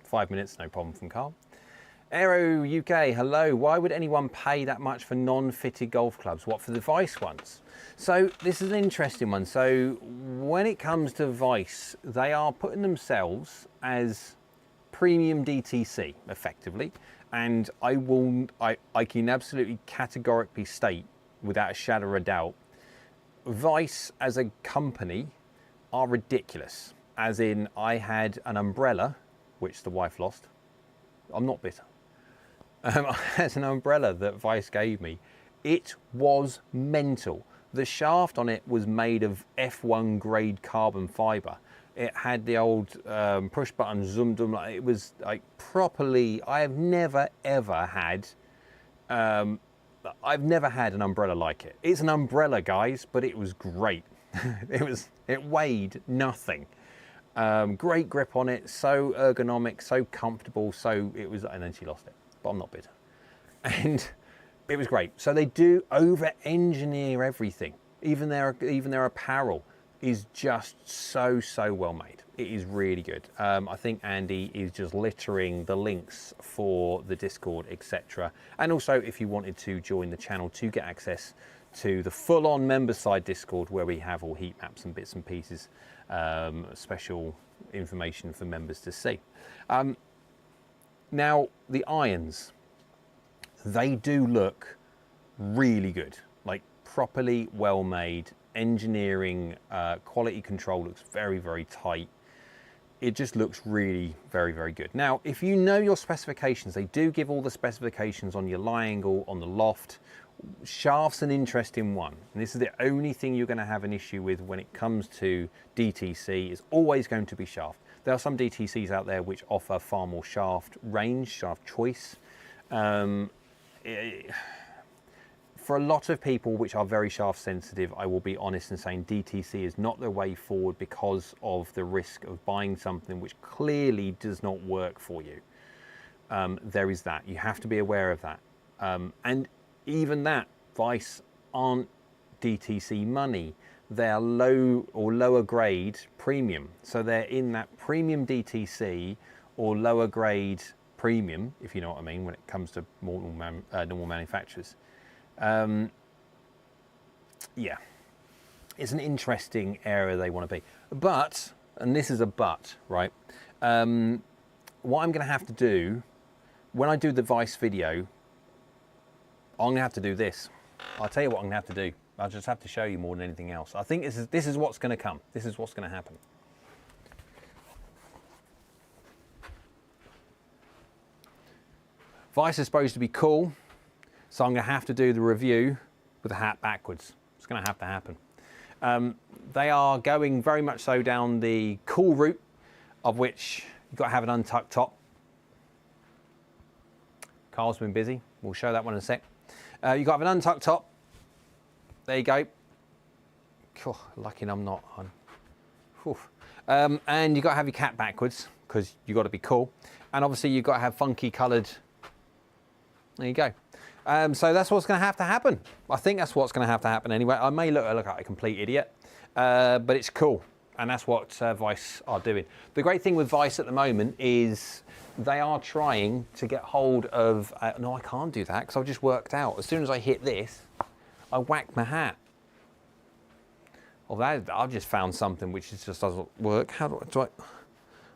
5 minutes, no problem from Carl. Aero UK, hello. Why would anyone pay that much for non-fitted golf clubs? What, for the Vice ones? So this is an interesting one. So when it comes to Vice, they are putting themselves as premium DTC, effectively. And I can absolutely categorically state, without a shadow of a doubt, Vice as a company are ridiculous. As in, I had an umbrella, which the wife lost. I'm not bitter. I had an umbrella that Vice gave me. It was mental. The shaft on it was made of F1 grade carbon fibre. It had the old push button zoom. It was like properly. I have never ever had. I've never had an umbrella like it. It's an umbrella, guys, but it was great. It weighed nothing. Great grip on it, so ergonomic, so comfortable. So it was, and then she lost it. But I'm not bitter. And it was great. So they do over-engineer everything. Even their apparel is just so well made. It is really good. I think Andy is just littering the links for the Discord, etc. And also, if you wanted to join the channel to get access to the full-on member side Discord, where we have all heat maps and bits and pieces, special information for members to see. Now, the irons, they do look really good, like properly well made. Engineering, quality control looks very tight. It just looks really very good. Now, if you know your specifications, they do give all the specifications on your lie angle, on the loft. Shaft's an interesting one, and this is the only thing you're going to have an issue with when it comes to DTC. Is always going to be shaft. There are some DTCs out there which offer far more shaft range, shaft choice. For a lot of people which are very shaft sensitive, I will be honest in saying DTC is not the way forward because of the risk of buying something which clearly does not work for you. There is that. You have to be aware of that. And even that, Vice aren't DTC money. They're low or lower grade premium. So they're in that premium DTC or lower grade premium, if you know what I mean, when it comes to normal manufacturers. Yeah, it's an interesting area they want to be. But, and this is a but, right? What I'm going to have to do, when I do the Vice video, I'm going to have to do this. I'll tell you what I'm going to have to do. I'll just have to show you more than anything else. I think this is what's going to come. This is what's going to happen. Vice is supposed to be cool, so I'm going to have to do the review with the hat backwards. It's going to have to happen. They are going very much so down the cool route, of which you've got to have an untucked top. Carl's been busy. We'll show that one in a sec. You've got to have an untucked top. There you go. Cool. Lucky I'm not on. And you've got to have your cap backwards because you've got to be cool. And obviously you've got to have funky coloured. There you go. So that's what's going to have to happen. I think that's what's going to have to happen anyway. I may look like a complete idiot, but it's cool. And that's what Vice are doing. The great thing with Vice at the moment is they are trying to get hold of... no, I can't do that because I've just worked out. As soon as I hit this, I whack my hat. Well, I've just found something which just doesn't work. How do I...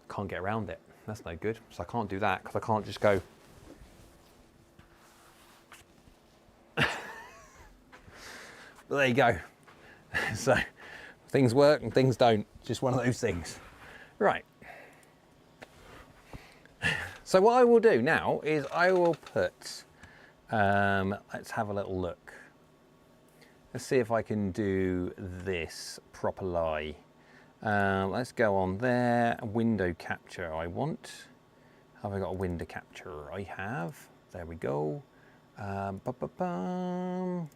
Can't get around it. that's no good. So I can't do that because I can't just go. But there you go. So things work and things don't. Just one of those things. Right. So what I will do now is I will put, let's have a little look. Let's see if I can do this proper lie. Let's go on there. Window capture I want. Have I got a window capture? I have. There we go. Ba-ba-bum.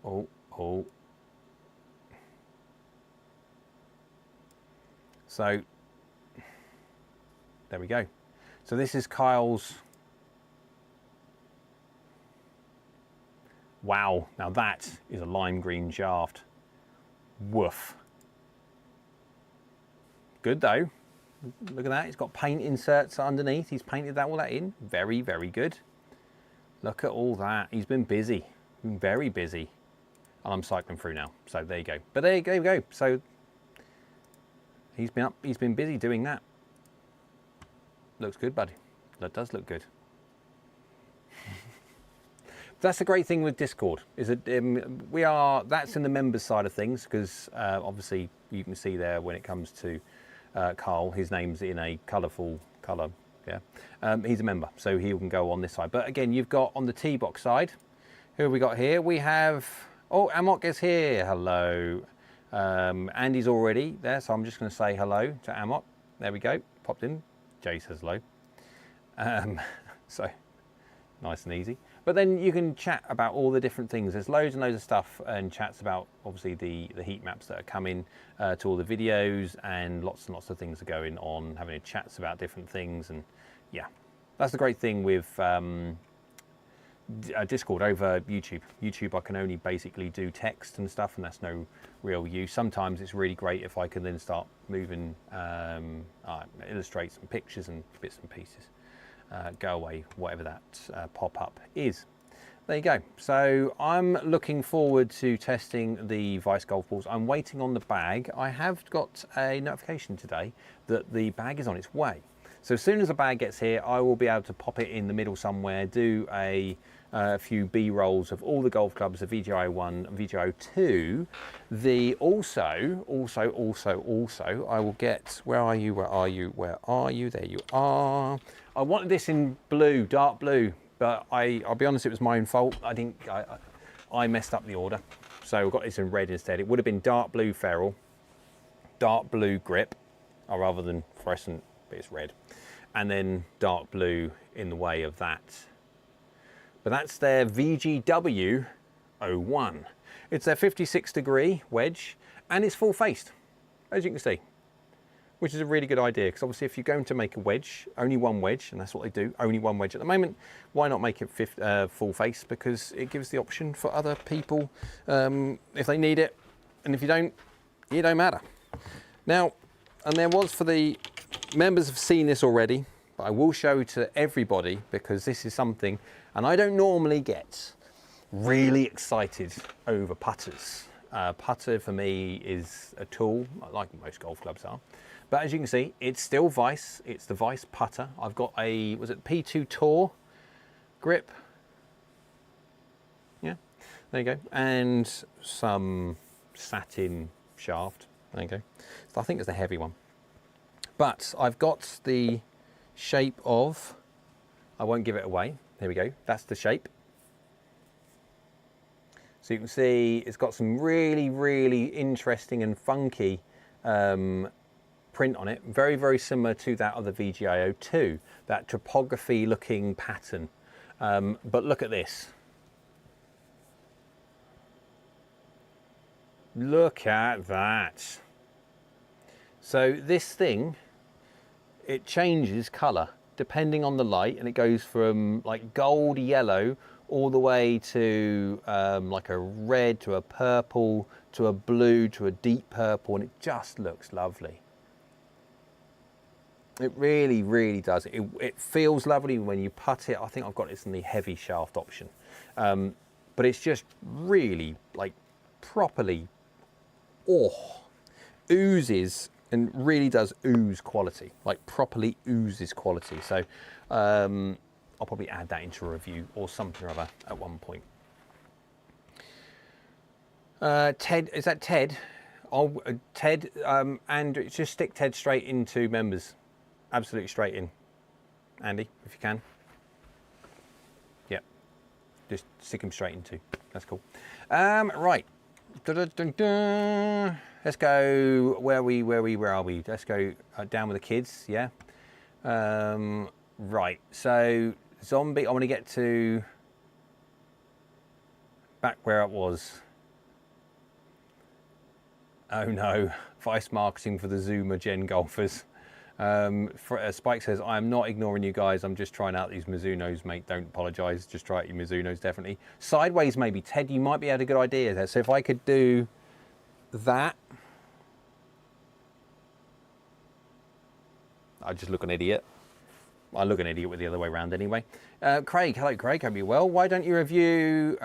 Oh. So, there we go. So this is Kyle's. Wow, now that is a lime green shaft. Woof. Good though. Look at that, it's got paint inserts underneath. He's painted all that in. Very, very good. Look at all that. He's been busy, very busy. And I'm cycling through now, so there you go. But there you go. So he's been busy doing that. Looks good, buddy. That does look good. That's the great thing with Discord, is that that's in the members side of things, because obviously you can see there when it comes to Carl, his name's in a colourful colour, yeah. He's a member, so he can go on this side. But again, you've got on the T-Box side, who have we got here? We have, oh, Amok is here, hello. Andy's already there, so I'm just going to say hello to Amok. There we go, popped in. Jay says hello. So, nice and easy. But then you can chat about all the different things. There's loads and loads of stuff and chats about obviously the heat maps that are coming to all the videos, and lots of things are going on, having chats about different things. And yeah, that's the great thing with Discord over YouTube. YouTube I can only basically do text and stuff, and that's no real use. Sometimes it's really great if I can then start moving, illustrate some pictures and bits and pieces. Go away, whatever that pop-up is. There you go. So I'm looking forward to testing the Vice golf balls. I'm waiting on the bag. I have got a notification today that the bag is on its way. So as soon as the bag gets here, I will be able to pop it in the middle somewhere, do a few B-rolls of all the golf clubs, the VGI 1 and VGI 2. Also, I will get, where are you, there you are. I wanted this in blue, dark blue, but I'll be honest, it was my own fault. I messed up the order. So I got this in red instead. It would have been dark blue ferrule, dark blue grip, or rather than fluorescent, but it's red. And then dark blue in the way of that. But that's their VGW 01. It's their 56 degree wedge, and it's full faced, as you can see, which is a really good idea, because obviously if you're going to make a wedge, only one wedge, and that's what they do, only one wedge at the moment, why not make it full face? Because it gives the option for other people if they need it, and if you don't, it don't matter. Now, and there was, for the members have seen this already, but I will show to everybody, because this is something, and I don't normally get really excited over putters. Putter for me is a tool, like most golf clubs are. But as you can see, it's still Vice. It's the Vice putter. I've got a, was it P2 Tour grip? Yeah, there you go. And some satin shaft. There you go. So I think it's the heavy one. But I've got the shape of, I won't give it away. There we go. That's the shape. So you can see it's got some really, really interesting and funky print on it. Very, very similar to that of the VGI 02, that topography looking pattern. But look at this. Look at that. So this thing, it changes colour depending on the light, and it goes from like gold yellow all the way to like a red to a purple to a blue to a deep purple, and it just looks lovely. It really, really does. It feels lovely when you putt it. I think I've got this in the heavy shaft option, but it's just really like properly, oh, oozes and really does ooze quality, like properly oozes quality. So I'll probably add that into a review or something or other at one point. Ted, is that Ted? Oh, Ted, and just stick Ted straight into members. Absolutely straight in. Andy, if you can. Yep. Just stick him straight into. That's cool. Right. Let's go, where are we? Let's go down with the kids, yeah? Right, so zombie, I want to get to back where it was. Oh no, vice marketing for the Zoomer Gen golfers. Spike says, I'm not ignoring you guys, I'm just trying out these Mizunos, mate, don't apologise, just try out your Mizunos, definitely. Sideways maybe, Ted, you might be able to get a good idea there. So if I could do that, I just look an idiot. I look an idiot with the other way around anyway. Craig, hello Craig, hope you're well. Why don't you review,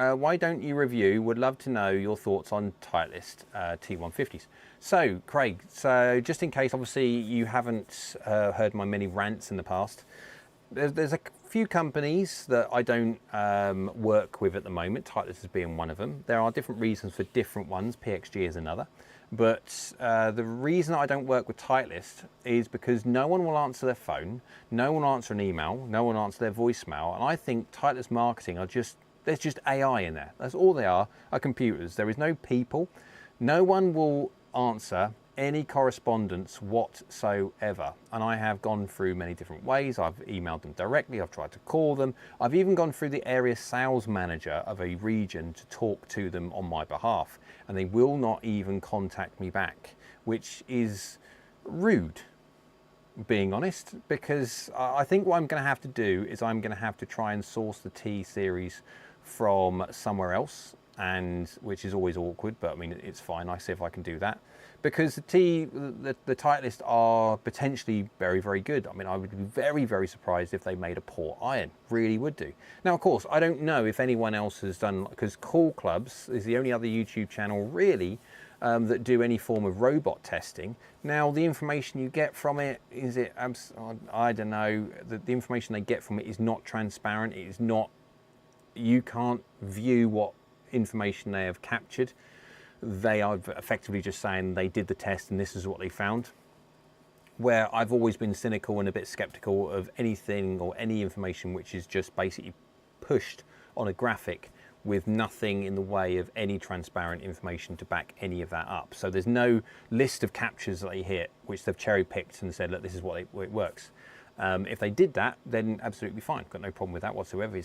would love to know your thoughts on Titleist T150s. So Craig, so just in case obviously you haven't heard my many rants in the past, there's a few companies that I don't work with at the moment, Titleist is being one of them. There are different reasons for different ones, PXG is another. But the reason I don't work with Titleist is because no one will answer their phone, no one will answer an email, no one will answer their voicemail, and I think Titleist marketing are just, there's just AI in there. That's all they are computers. There is no people. No one will answer any correspondence whatsoever. And I have gone through many different ways. I've emailed them directly, I've tried to call them. I've even gone through the area sales manager of a region to talk to them on my behalf. And they will not even contact me back, which is rude, being honest, because I think what I'm going to have to do is I'm going to have to try and source the T series from somewhere else, and which is always awkward, but I mean, it's fine. I see if I can do that. Because the Titleist are potentially very, very good. I mean, I would be very, very surprised if they made a poor iron. Really would do. Now, of course, I don't know if anyone else has done, because Cool Clubs is the only other YouTube channel really that do any form of robot testing. Now, the information you get from it, is it, I don't know, the information they get from it is not transparent. It is not, you can't view what information they have captured. They are effectively just saying they did the test and this is what they found. Where I've always been cynical and a bit skeptical of anything or any information which is just basically pushed on a graphic with nothing in the way of any transparent information to back any of that up. So there's no list of captures that they hit which they've cherry picked and said, look, this is what it works. If they did that, then absolutely fine. Got no problem with that whatsoever.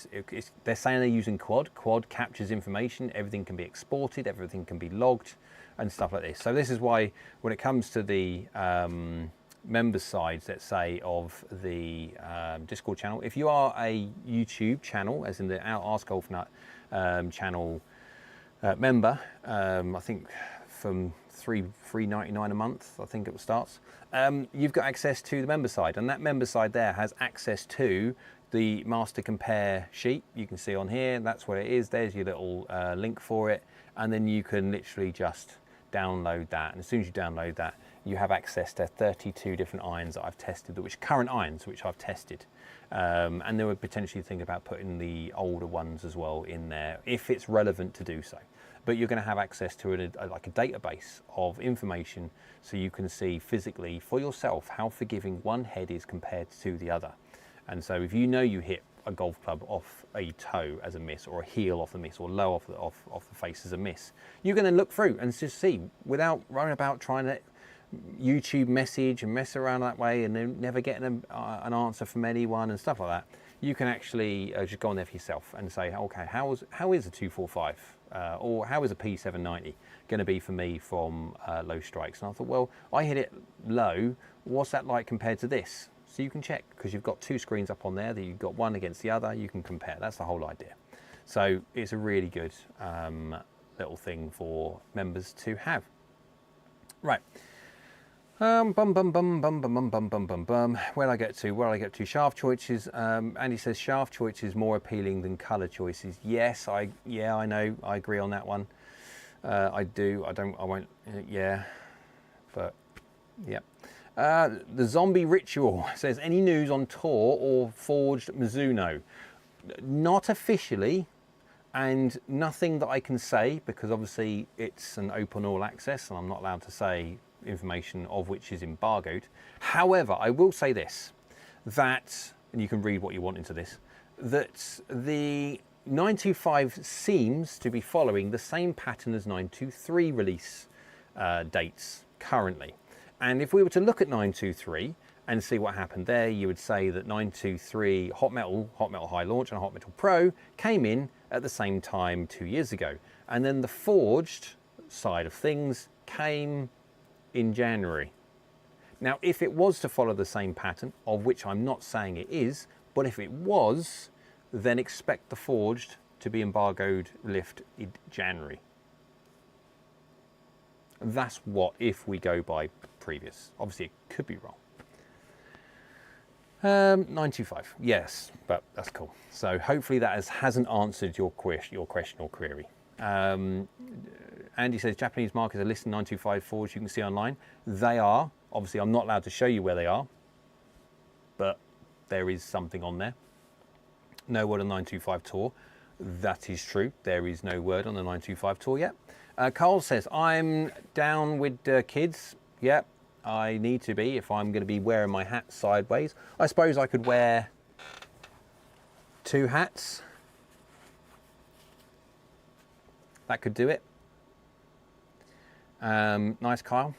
They're saying they're using Quad. Quad captures information. Everything can be exported. Everything can be logged and stuff like this. So this is why when it comes to the members sides, let's say, of the Discord channel, if you are a YouTube channel, as in the AskGolfNut channel member, I think from $3.99 a month, I think it starts. You've got access to the member side, and that member side there has access to the master compare sheet. You can see on here, that's what it is. There's your little link for it, and then you can literally just download that. And as soon as you download that, you have access to 32 different irons that I've tested, which current irons which I've tested. And they would potentially think about putting the older ones as well in there if it's relevant to do so. But you're going to have access to like a database of information, so you can see physically for yourself how forgiving one head is compared to the other. And so if you know you hit a golf club off a toe as a miss, or a heel off the miss, or low off the face as a miss, you're going to look through and just see, without running about trying to YouTube message and mess around that way and then never getting an answer from anyone and stuff like that. You can actually just go on there for yourself and say, okay, how is a 245 or how is a P790 going to be for me from low strikes? And I thought, well, I hit it low. What's that like compared to this? So you can check, because you've got two screens up on there that you've got one against the other. You can compare. That's the whole idea. So it's a really good little thing for members to have. Right. Where I get to? Shaft choices. Andy says shaft choice is more appealing than color choices. Yes, I know. I agree on that one. I do. I won't. Yeah. but yeah. The Zombie Ritual says, any news on Tor or forged Mizuno? Not officially, and nothing that I can say, because obviously it's an open all access and I'm not allowed to say information of which is embargoed. However, I will say this, that, and you can read what you want into this, that the 925 seems to be following the same pattern as 923 release dates currently. And if we were to look at 923 and see what happened there, you would say that 923 Hot Metal High Launch and Hot Metal Pro came in at the same time 2 years ago. And then the forged side of things came in January. Now, if it was to follow the same pattern, of which I'm not saying it is, but if it was, then expect the forged to be embargoed lift in January. That's what if we go by previous. Obviously, it could be wrong. 925, yes, but that's cool. So hopefully that hasn't answered your question or query. Andy says Japanese markets are listed 925 forwards you can see online. They are. Obviously, I'm not allowed to show you where they are, but there is something on there. No word on 925 Tour. That is true. There is no word on the 925 Tour yet. Carl says, I'm down with kids. Yep, I need to be if I'm going to be wearing my hat sideways. I suppose I could wear 2 hats. That could do it. Nice, Kyle.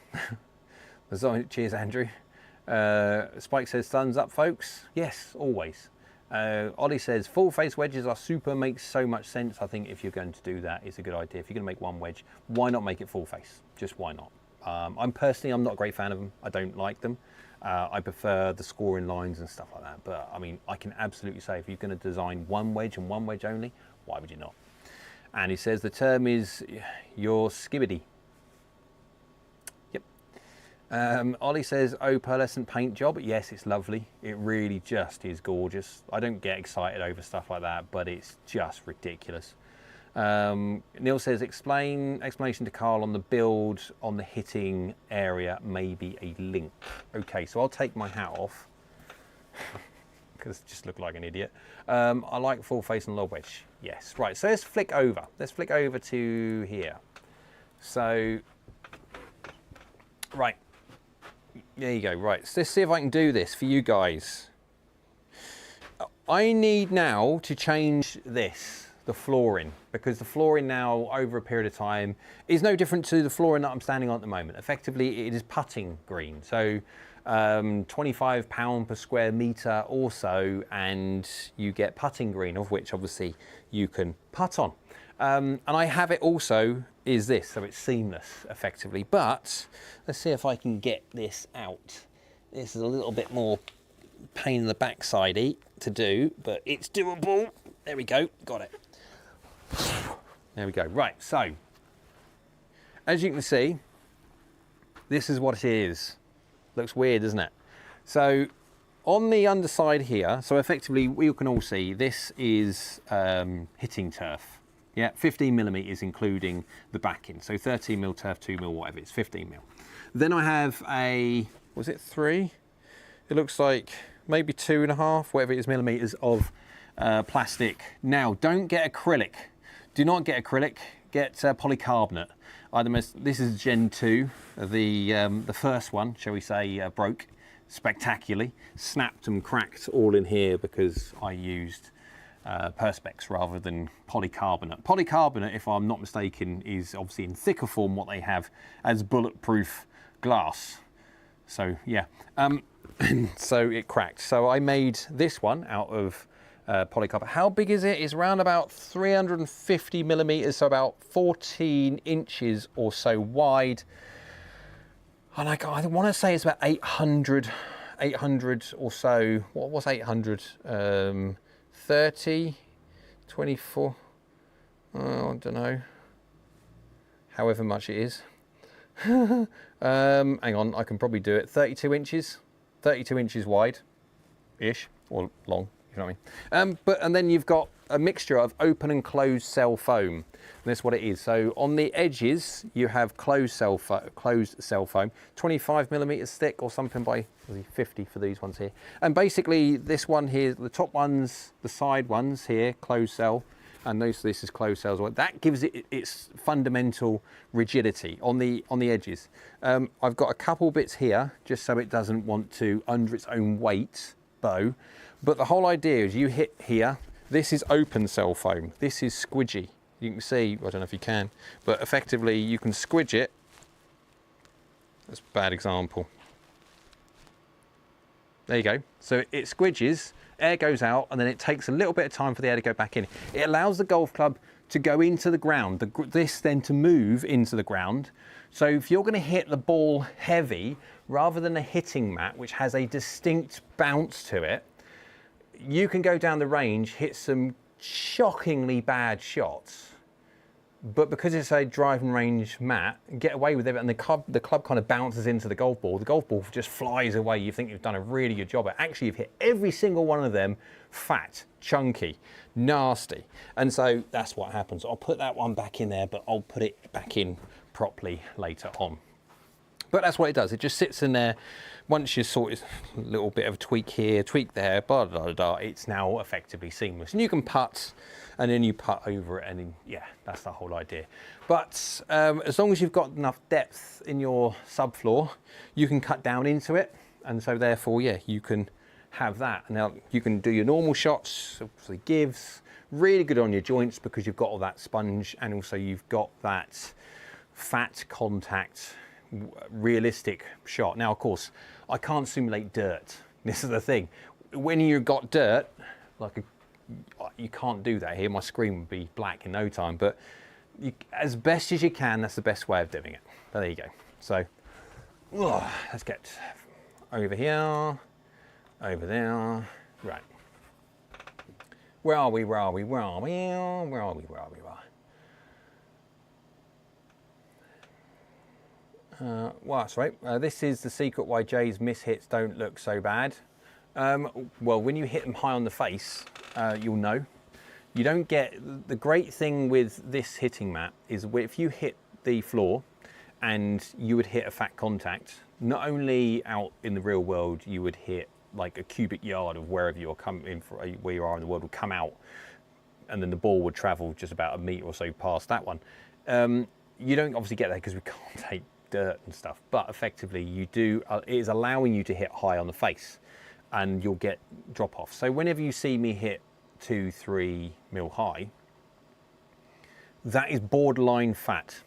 Cheers, Andrew. Spike says, thumbs up, folks. Yes, always. Ollie says, full face wedges are super, makes so much sense. I think if you're going to do that, it's a good idea. If you're going to make one wedge, why not make it full face? Just why not? I'm not a great fan of them. I don't like them. I prefer the scoring lines and stuff like that. But I mean, I can absolutely say if you're going to design one wedge and one wedge only, why would you not? And he says the term is your skibbity. Ollie says, oh, pearlescent paint job. Yes, it's lovely. It really just is gorgeous. I don't get excited over stuff like that, but it's just ridiculous. Neil says, explanation to Carl on the build on the hitting area, maybe a link. Okay, so I'll take my hat off because I just look like an idiot. I like full face and lob wedge. Yes, right. So let's flick over. Let's flick over to here. So, right. There you go, right. So let's see if I can do this for you guys. I need now to change this, the flooring, because the flooring now over a period of time is no different to the flooring that I'm standing on at the moment. Effectively, it is putting green. So £25 per square metre or so, and you get putting green, of which obviously you can putt on. And I have it also is this, so it's seamless effectively, but let's see if I can get this out. This is a little bit more pain in the backside-y to do, but it's doable. There we go, got it. There we go, right, so as you can see, this is what it is. Looks weird, doesn't it? So on the underside here, so effectively we can all see this is hitting turf. Yeah, 15 millimeters including the backing. So 13 mil turf, 2 mil, whatever, it's 15 mil. Then I have a, was it 3? It looks like maybe 2.5, whatever it is, millimeters of plastic. Now, don't get acrylic. Do not get acrylic, get polycarbonate. This is Gen 2, the first one, shall we say, broke spectacularly. Snapped and cracked all in here because I used Perspex rather than polycarbonate. Polycarbonate, if I'm not mistaken, is obviously in thicker form what they have as bulletproof glass. So yeah, so it cracked. So I made this one out of polycarbonate. How big is it? It's around about 350 millimeters, so about 14 inches or so wide. And I want to say it's about 800 or so. What was 800? 30, 24, I don't know, however much it is. Hang on, I can probably do it. 32 inches wide-ish, or long, You know what I mean? And then you've got a mixture of open and closed cell foam. And that's what it is. So on the edges, you have closed cell foam, 25 millimeters thick or something by 50 for these ones here. And basically this one here, the top ones, the side ones here, closed cell, and this is closed cell as well. That gives it its fundamental rigidity on the edges. I've got a couple bits here, just so it doesn't want to, under its own weight, bow. But the whole idea is you hit here, this is open cell foam, this is squidgy. You can see, I don't know if you can, but effectively you can squidge it. That's a bad example. There you go. So it squidges, air goes out, and then it takes a little bit of time for the air to go back in. It allows the golf club to go into the ground, this then to move into the ground. So if you're going to hit the ball heavy, rather than a hitting mat, which has a distinct bounce to it, you can go down the range, hit some shockingly bad shots, but because it's a driving range mat, get away with it, and the club kind of bounces into the golf ball just flies away. You think you've done a really good job, but actually you've hit every single one of them fat, chunky, nasty. And so that's what happens. I'll put that one back in there, but I'll put it back in properly later on. But that's what it does. It just sits in there. Once you sort of a little bit of a tweak here, tweak there, blah, blah, blah, blah, it's now effectively seamless. And you can putt, and then you putt over it, and then, yeah, that's the whole idea. But as long as you've got enough depth in your subfloor, you can cut down into it. And so therefore, yeah, you can have that. Now, you can do your normal shots, obviously gives, really good on your joints because you've got all that sponge, and also you've got that fat contact, realistic shot. Now, of course, I can't simulate dirt. This is the thing. When you've got dirt, you can't do that here. My screen would be black in no time, but as best as you can, that's the best way of doing it. But there you go. So let's get over here, over there. Right. Where are we? Where are we? Where are we? Where are we? Where are we? Well, that's right. This is the secret why Jay's mishits don't look so bad. Well, when you hit them high on the face, you'll know. You don't get, the great thing with this hitting mat is if you hit the floor and you would hit a fat contact, not only out in the real world, you would hit like a cubic yard of wherever you're coming from, where you are in the world would come out, and then the ball would travel just about a metre or so past that one. You don't obviously get that because we can't take dirt and stuff, but effectively you do, it is allowing you to hit high on the face and you'll get drop off. So whenever you see me hit 2-3 mil high, that is borderline fat,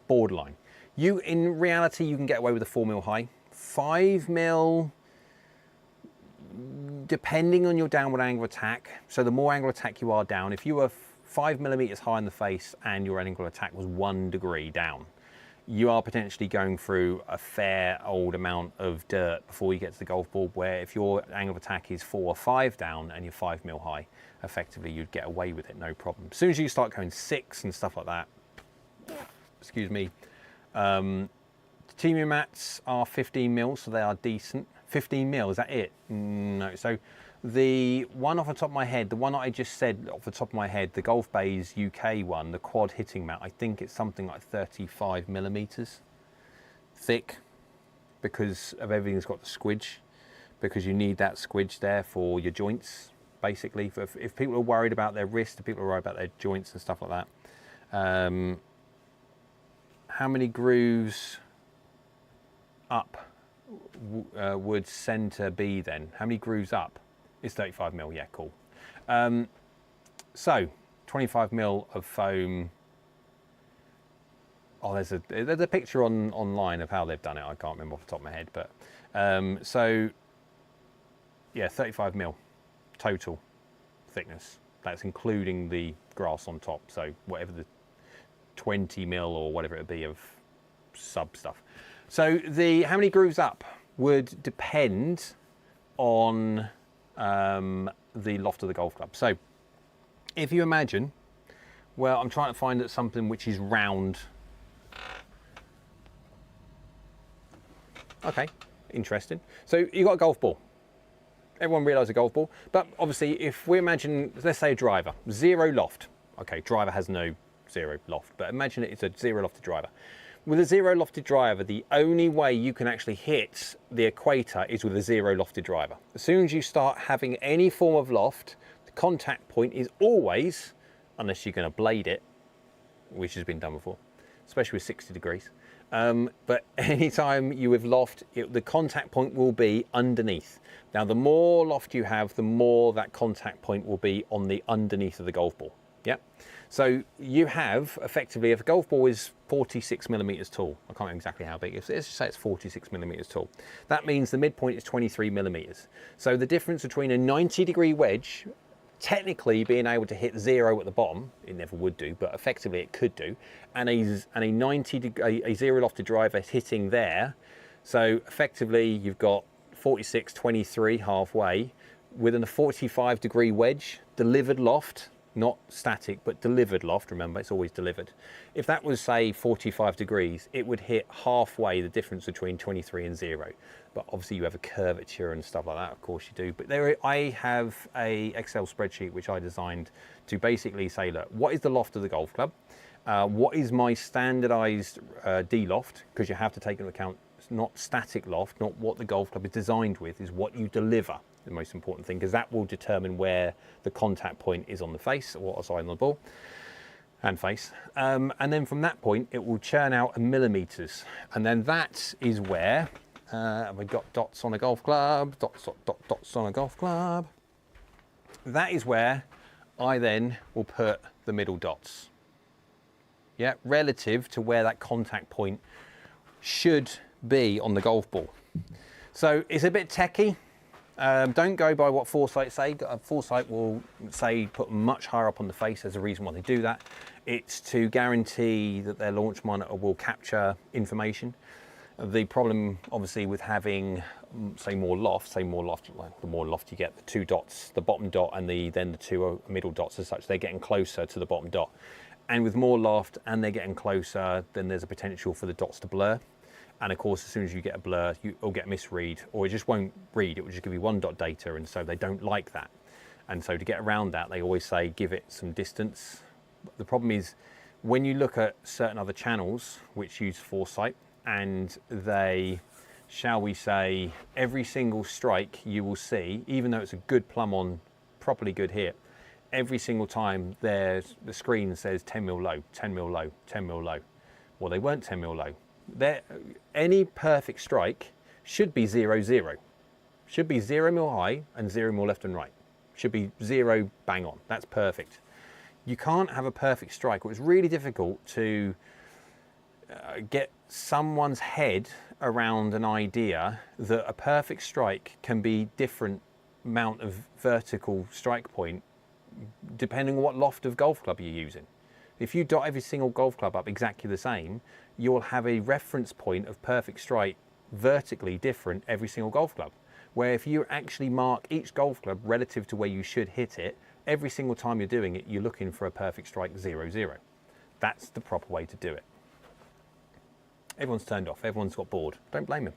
borderline. In reality, you can get away with a 4 mil high. 5 mil, depending on your downward angle attack. So the more angle attack you are down, if you were 5 millimeters high in the face and your angle attack was 1 degree down, you are potentially going through a fair old amount of dirt before you get to the golf ball, where if your angle of attack is 4 or 5 down and you're 5 mil high, effectively you'd get away with it, no problem. As soon as you start going 6 and stuff like that, excuse me, Titanium mats are 15 mil, so they are decent. 15 mil, is that it? No, so the one off the top of my head, the one I just said off the top of my head, the Golf Bays UK one, the quad hitting mat, I think it's something like 35 millimeters thick because of everything that's got the squidge, because you need that squidge there for your joints, basically. If people are worried about their wrist, if people are worried about their joints and stuff like that. How many grooves up would centre be then? How many grooves up? It's 35 mil, yeah, cool. So 25 mil of foam. Oh, there's a picture online of how they've done it. I can't remember off the top of my head, but so yeah, 35 mil total thickness. That's including the grass on top. So whatever the 20 mil or whatever it would be of sub stuff. So how many grooves up would depend on the loft of the golf club. So if you imagine, well, I'm trying to find something which is round. Okay, interesting. So you've got a golf ball. Everyone realises a golf ball. But obviously, if we imagine, let's say a driver, zero loft. Okay, driver has no zero loft, but imagine it's a zero lofted driver. With a zero lofted driver, the only way you can actually hit the equator is with a zero lofted driver. As soon as you start having any form of loft, the contact point is always, unless you're going to blade it, which has been done before, especially with 60 degrees. But anytime you have loft, the contact point will be underneath. Now, the more loft you have, the more that contact point will be on the underneath of the golf ball. Yeah. So you have effectively, if a golf ball is 46 millimeters tall, I can't remember exactly how big, let's just say it's 46 millimeters tall. That means the midpoint is 23 millimeters. So the difference between a 90-degree wedge, technically being able to hit zero at the bottom, it never would do, but effectively it could do, and a zero lofted driver hitting there. So effectively you've got 46, 23 halfway within a 45-degree wedge, delivered loft, not static, but delivered loft. Remember, it's always delivered. If that was, say, 45 degrees, it would hit halfway the difference between 23 and 0. But obviously you have a curvature and stuff like that, of course you do. But I have a Excel spreadsheet which I designed to basically say, look, what is the loft of the golf club? What is my standardized D-loft? Because you have to take into account, it's not static loft, not what the golf club is designed with, is what you deliver. The most important thing, because that will determine where the contact point is on the face, or what side on the ball and face. And then from that point, it will churn out in millimeters. And then that is where we've got dots on a golf club, dots on a golf club. That is where I then will put the middle dots. Yeah, relative to where that contact point should be on the golf ball. So it's a bit techie. Don't go by what Foresight say. Foresight will say put much higher up on the face. There's a reason why they do that. It's to guarantee that their launch monitor will capture information. The problem, obviously, with having, say, more loft, the more loft you get, the two dots, the bottom dot and then the two middle dots as such, they're getting closer to the bottom dot. And with more loft and they're getting closer, then there's a potential for the dots to blur. And of course, as soon as you get a blur, you'll get misread, or it just won't read. It will just give you one dot data, and so they don't like that. And so to get around that, they always say give it some distance. The problem is when you look at certain other channels which use Foresight, and they, shall we say, every single strike you will see, even though it's a good plumb on, properly good hit, every single time the screen says 10 mil low, 10 mil low, 10 mil low. Well, they weren't 10 mil low. Any perfect strike should be 0, 0. Should be 0 mil high and 0 mil left and right. Should be 0 bang on. That's perfect. You can't have a perfect strike. It's really difficult to get someone's head around an idea that a perfect strike can be different amount of vertical strike point depending on what loft of golf club you're using. If you dot every single golf club up exactly the same, you'll have a reference point of perfect strike vertically different every single golf club. Where if you actually mark each golf club relative to where you should hit it, every single time you're doing it, you're looking for a perfect strike 0, 0. That's the proper way to do it. Everyone's turned off, everyone's got bored. Don't blame them.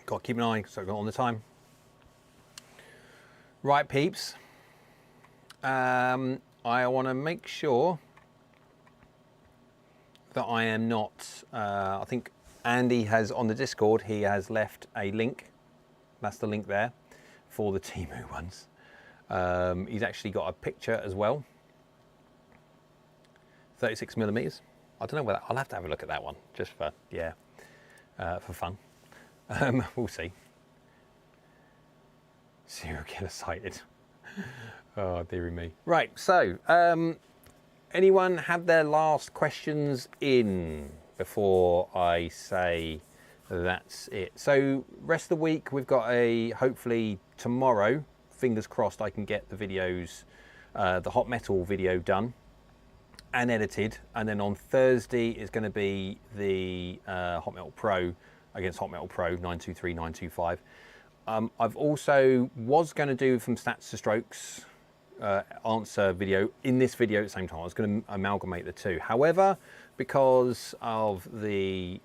Got to keep an eye, so I've got on the time. Right, peeps. I want to make sure that I am not, I think Andy has on the Discord, he has left a link. That's the link there for the Temu ones. He's actually got a picture as well. 36 millimeters. I don't know whether, I'll have to have a look at that one just for, yeah, for fun. We'll see. Serial killer sighted. Oh, dearie me. Right, so anyone have their last questions in before I say that's it? So rest of the week we've got hopefully tomorrow, fingers crossed, I can get the videos, the hot metal video done and edited, and then on Thursday is going to be the Hot Metal Pro against Hot Metal Pro 923, 925. I've also was going to do from stats to strokes answer video in this video at the same time. I was going to amalgamate the two. However, because of the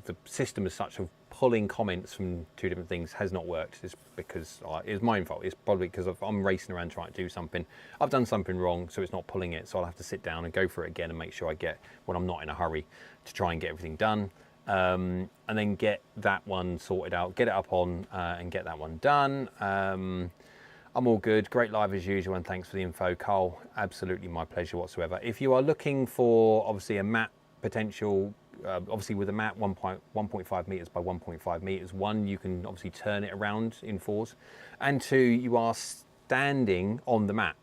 the system as such of pulling comments from two different things has not worked. It's because it's my own fault. It's probably because I'm racing around trying to do something. I've done something wrong, so it's not pulling it. So I'll have to sit down and go through it again and make sure I get, when I'm not in a hurry, to try and get everything done. And then get that one sorted out, get it up on and get that one done. I'm all good. Great live as usual, and thanks for the info, Carl. Absolutely my pleasure whatsoever. If you are looking for obviously a mat potential, obviously with a mat 1.5 meters by 1.5 meters, one, you can obviously turn it around in fours, and two, you are standing on the mat.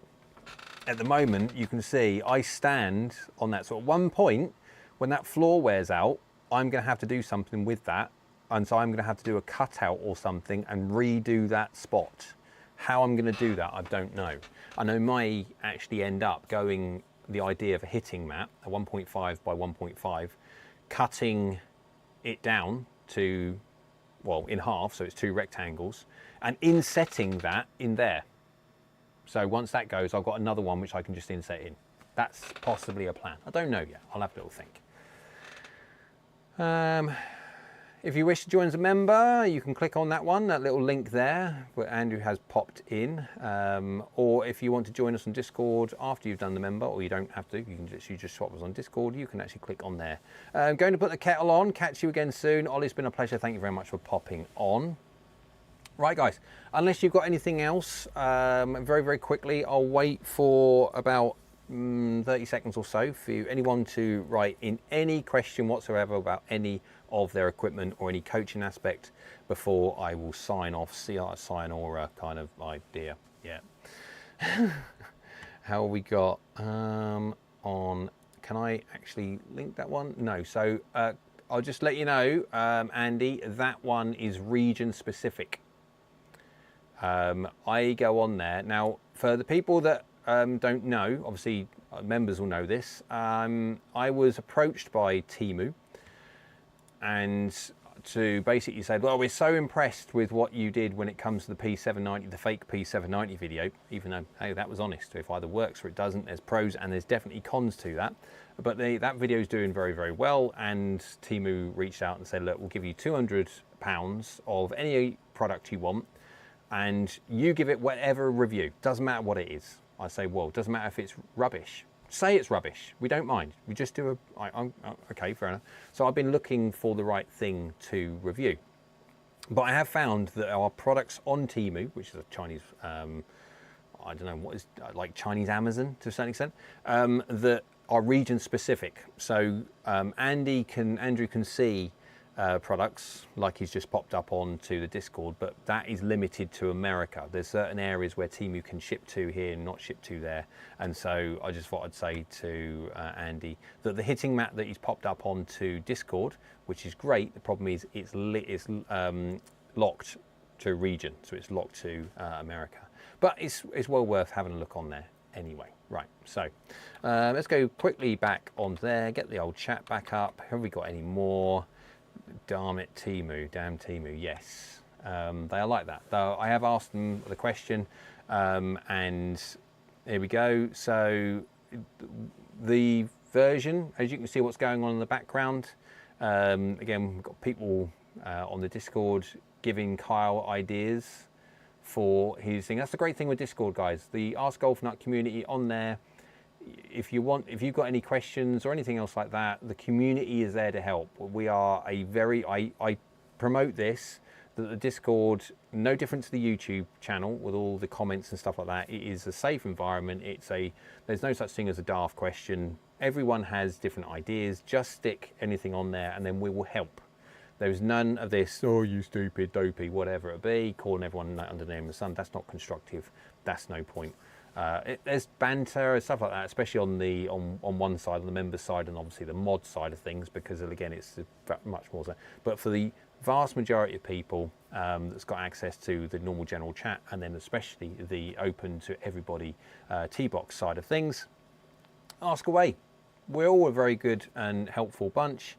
At the moment, you can see I stand on that. So at one point, when that floor wears out, I'm going to have to do something with that, and so I'm going to have to do a cutout or something and redo that spot. How I'm going to do that, I don't know. I know may actually end up going the idea of a hitting mat, a 1.5 by 1.5, cutting it down to, well, in half, so it's two rectangles, and insetting that in there. So once that goes, I've got another one which I can just inset in. That's possibly a plan. I don't know yet. I'll have a little think. If you wish to join as a member, you can click on that one, that little link there where Andrew has popped in. Or if you want to join us on Discord after you've done the member, or you don't have to, you can just swap us on Discord, you can actually click on there. Going to put the kettle on, catch you again soon. Ollie, it's been a pleasure. Thank you very much for popping on. Right, guys, unless you've got anything else, very, very quickly, I'll wait for about 30 seconds or so for anyone to write in any question whatsoever about any of their equipment or any coaching aspect before I will sign off. Sign or kind of idea. Yeah. How we got on? Can I actually link that one? No. So I'll just let you know, Andy, that one is region specific. I go on there now for the people that don't know, obviously members will know this. I was approached by Temu and to basically say, well, we're so impressed with what you did when it comes to the P790, the fake P790 video, even though, hey, that was honest. If either works or it doesn't, there's pros and there's definitely cons to that. But that video is doing very, very well. And Temu reached out and said, look, we'll give you £200 of any product you want, and you give it whatever review. Doesn't matter what it is. I say, well, doesn't matter if it's rubbish. Say it's rubbish. We don't mind. We just do okay, fair enough. So I've been looking for the right thing to review. But I have found that our products on Temu, which is a Chinese, I don't know, what is, like Chinese Amazon to a certain extent, that are region specific. So Andrew can see products like he's just popped up onto the Discord, but that is limited to America. There's certain areas where Temu can ship to here and not ship to there, and so I just thought I'd say to Andy that the hitting mat that he's popped up onto Discord, which is great, the problem is it's locked to region, so it's locked to America, but it's well worth having a look on there anyway. Right, so let's go quickly back on there, get the old chat back up. Have we got any more? Damn it, Temu, damn Temu, yes. They are like that. Though I have asked them the question, and here we go. So the version, as you can see what's going on in the background, again, we've got people on the Discord giving Kyle ideas for his thing. That's the great thing with Discord, guys. The AskGolfNut community on there, if you've got any questions or anything else like that, the community is there to help. We are I promote this, that the Discord, no different to the YouTube channel with all the comments and stuff like that. It is a safe environment. There's no such thing as a daft question. Everyone has different ideas. Just stick anything on there and then we will help. There's none of this, oh, you stupid, dopey, whatever it be, calling everyone under the name of the sun. That's not constructive. That's no point. There's banter and stuff like that, especially on one side, on the members side, and obviously the mod side of things, because again, it's much more so. But for the vast majority of people that's got access to the normal general chat, and then especially the open to everybody T-box side of things, ask away. We're all a very good and helpful bunch.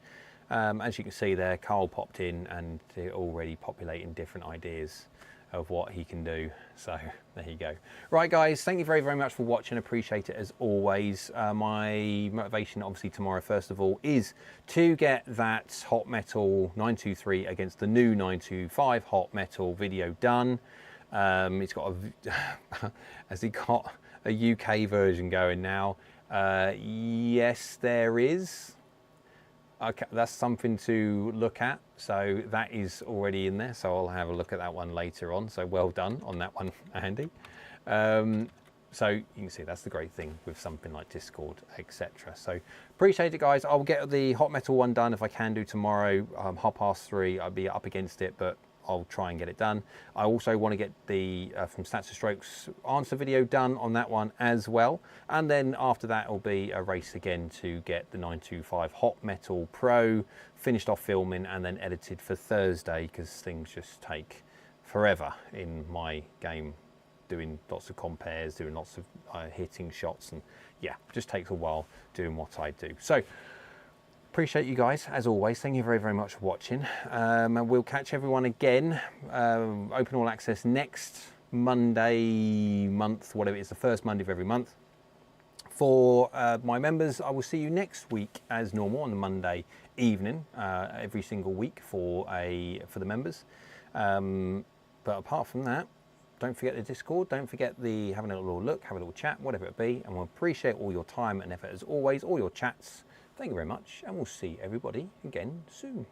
As you can see there, Carl popped in and they're already populating different ideas of what he can do. So there you go. Right guys, thank you very, very much for watching. Appreciate it as always. My motivation obviously tomorrow, first of all, is to get that hot metal 923 against the new 925 hot metal video done. It's got a, has he got a UK version going now? Yes, there is. Okay, that's something to look at. So that is already in there. So I'll have a look at that one later on. So well done on that one, Andy. So you can see that's the great thing with something like Discord, etc. So appreciate it, guys. I'll get the hot metal one done if I can do tomorrow. 3:30. I'll be up against it, but I'll try and get it done. I also want to get the from Stats to Strokes answer video done on that one as well. And then after that, it'll be a race again to get the 925 Hot Metal Pro finished off filming and then edited for Thursday, because things just take forever in my game, doing lots of compares, doing lots of hitting shots, and yeah, just takes a while doing what I do. So appreciate you guys as always. Thank you very, very much for watching, and we'll catch everyone again. Open all access next Monday month, whatever it is, the first Monday of every month. For my members, I will see you next week as normal on the Monday evening, every single week for the members. But apart from that, don't forget the Discord, don't forget having a little look, have a little chat, whatever it be, and we'll appreciate all your time and effort as always, all your chats. Thank you very much, and we'll see everybody again soon.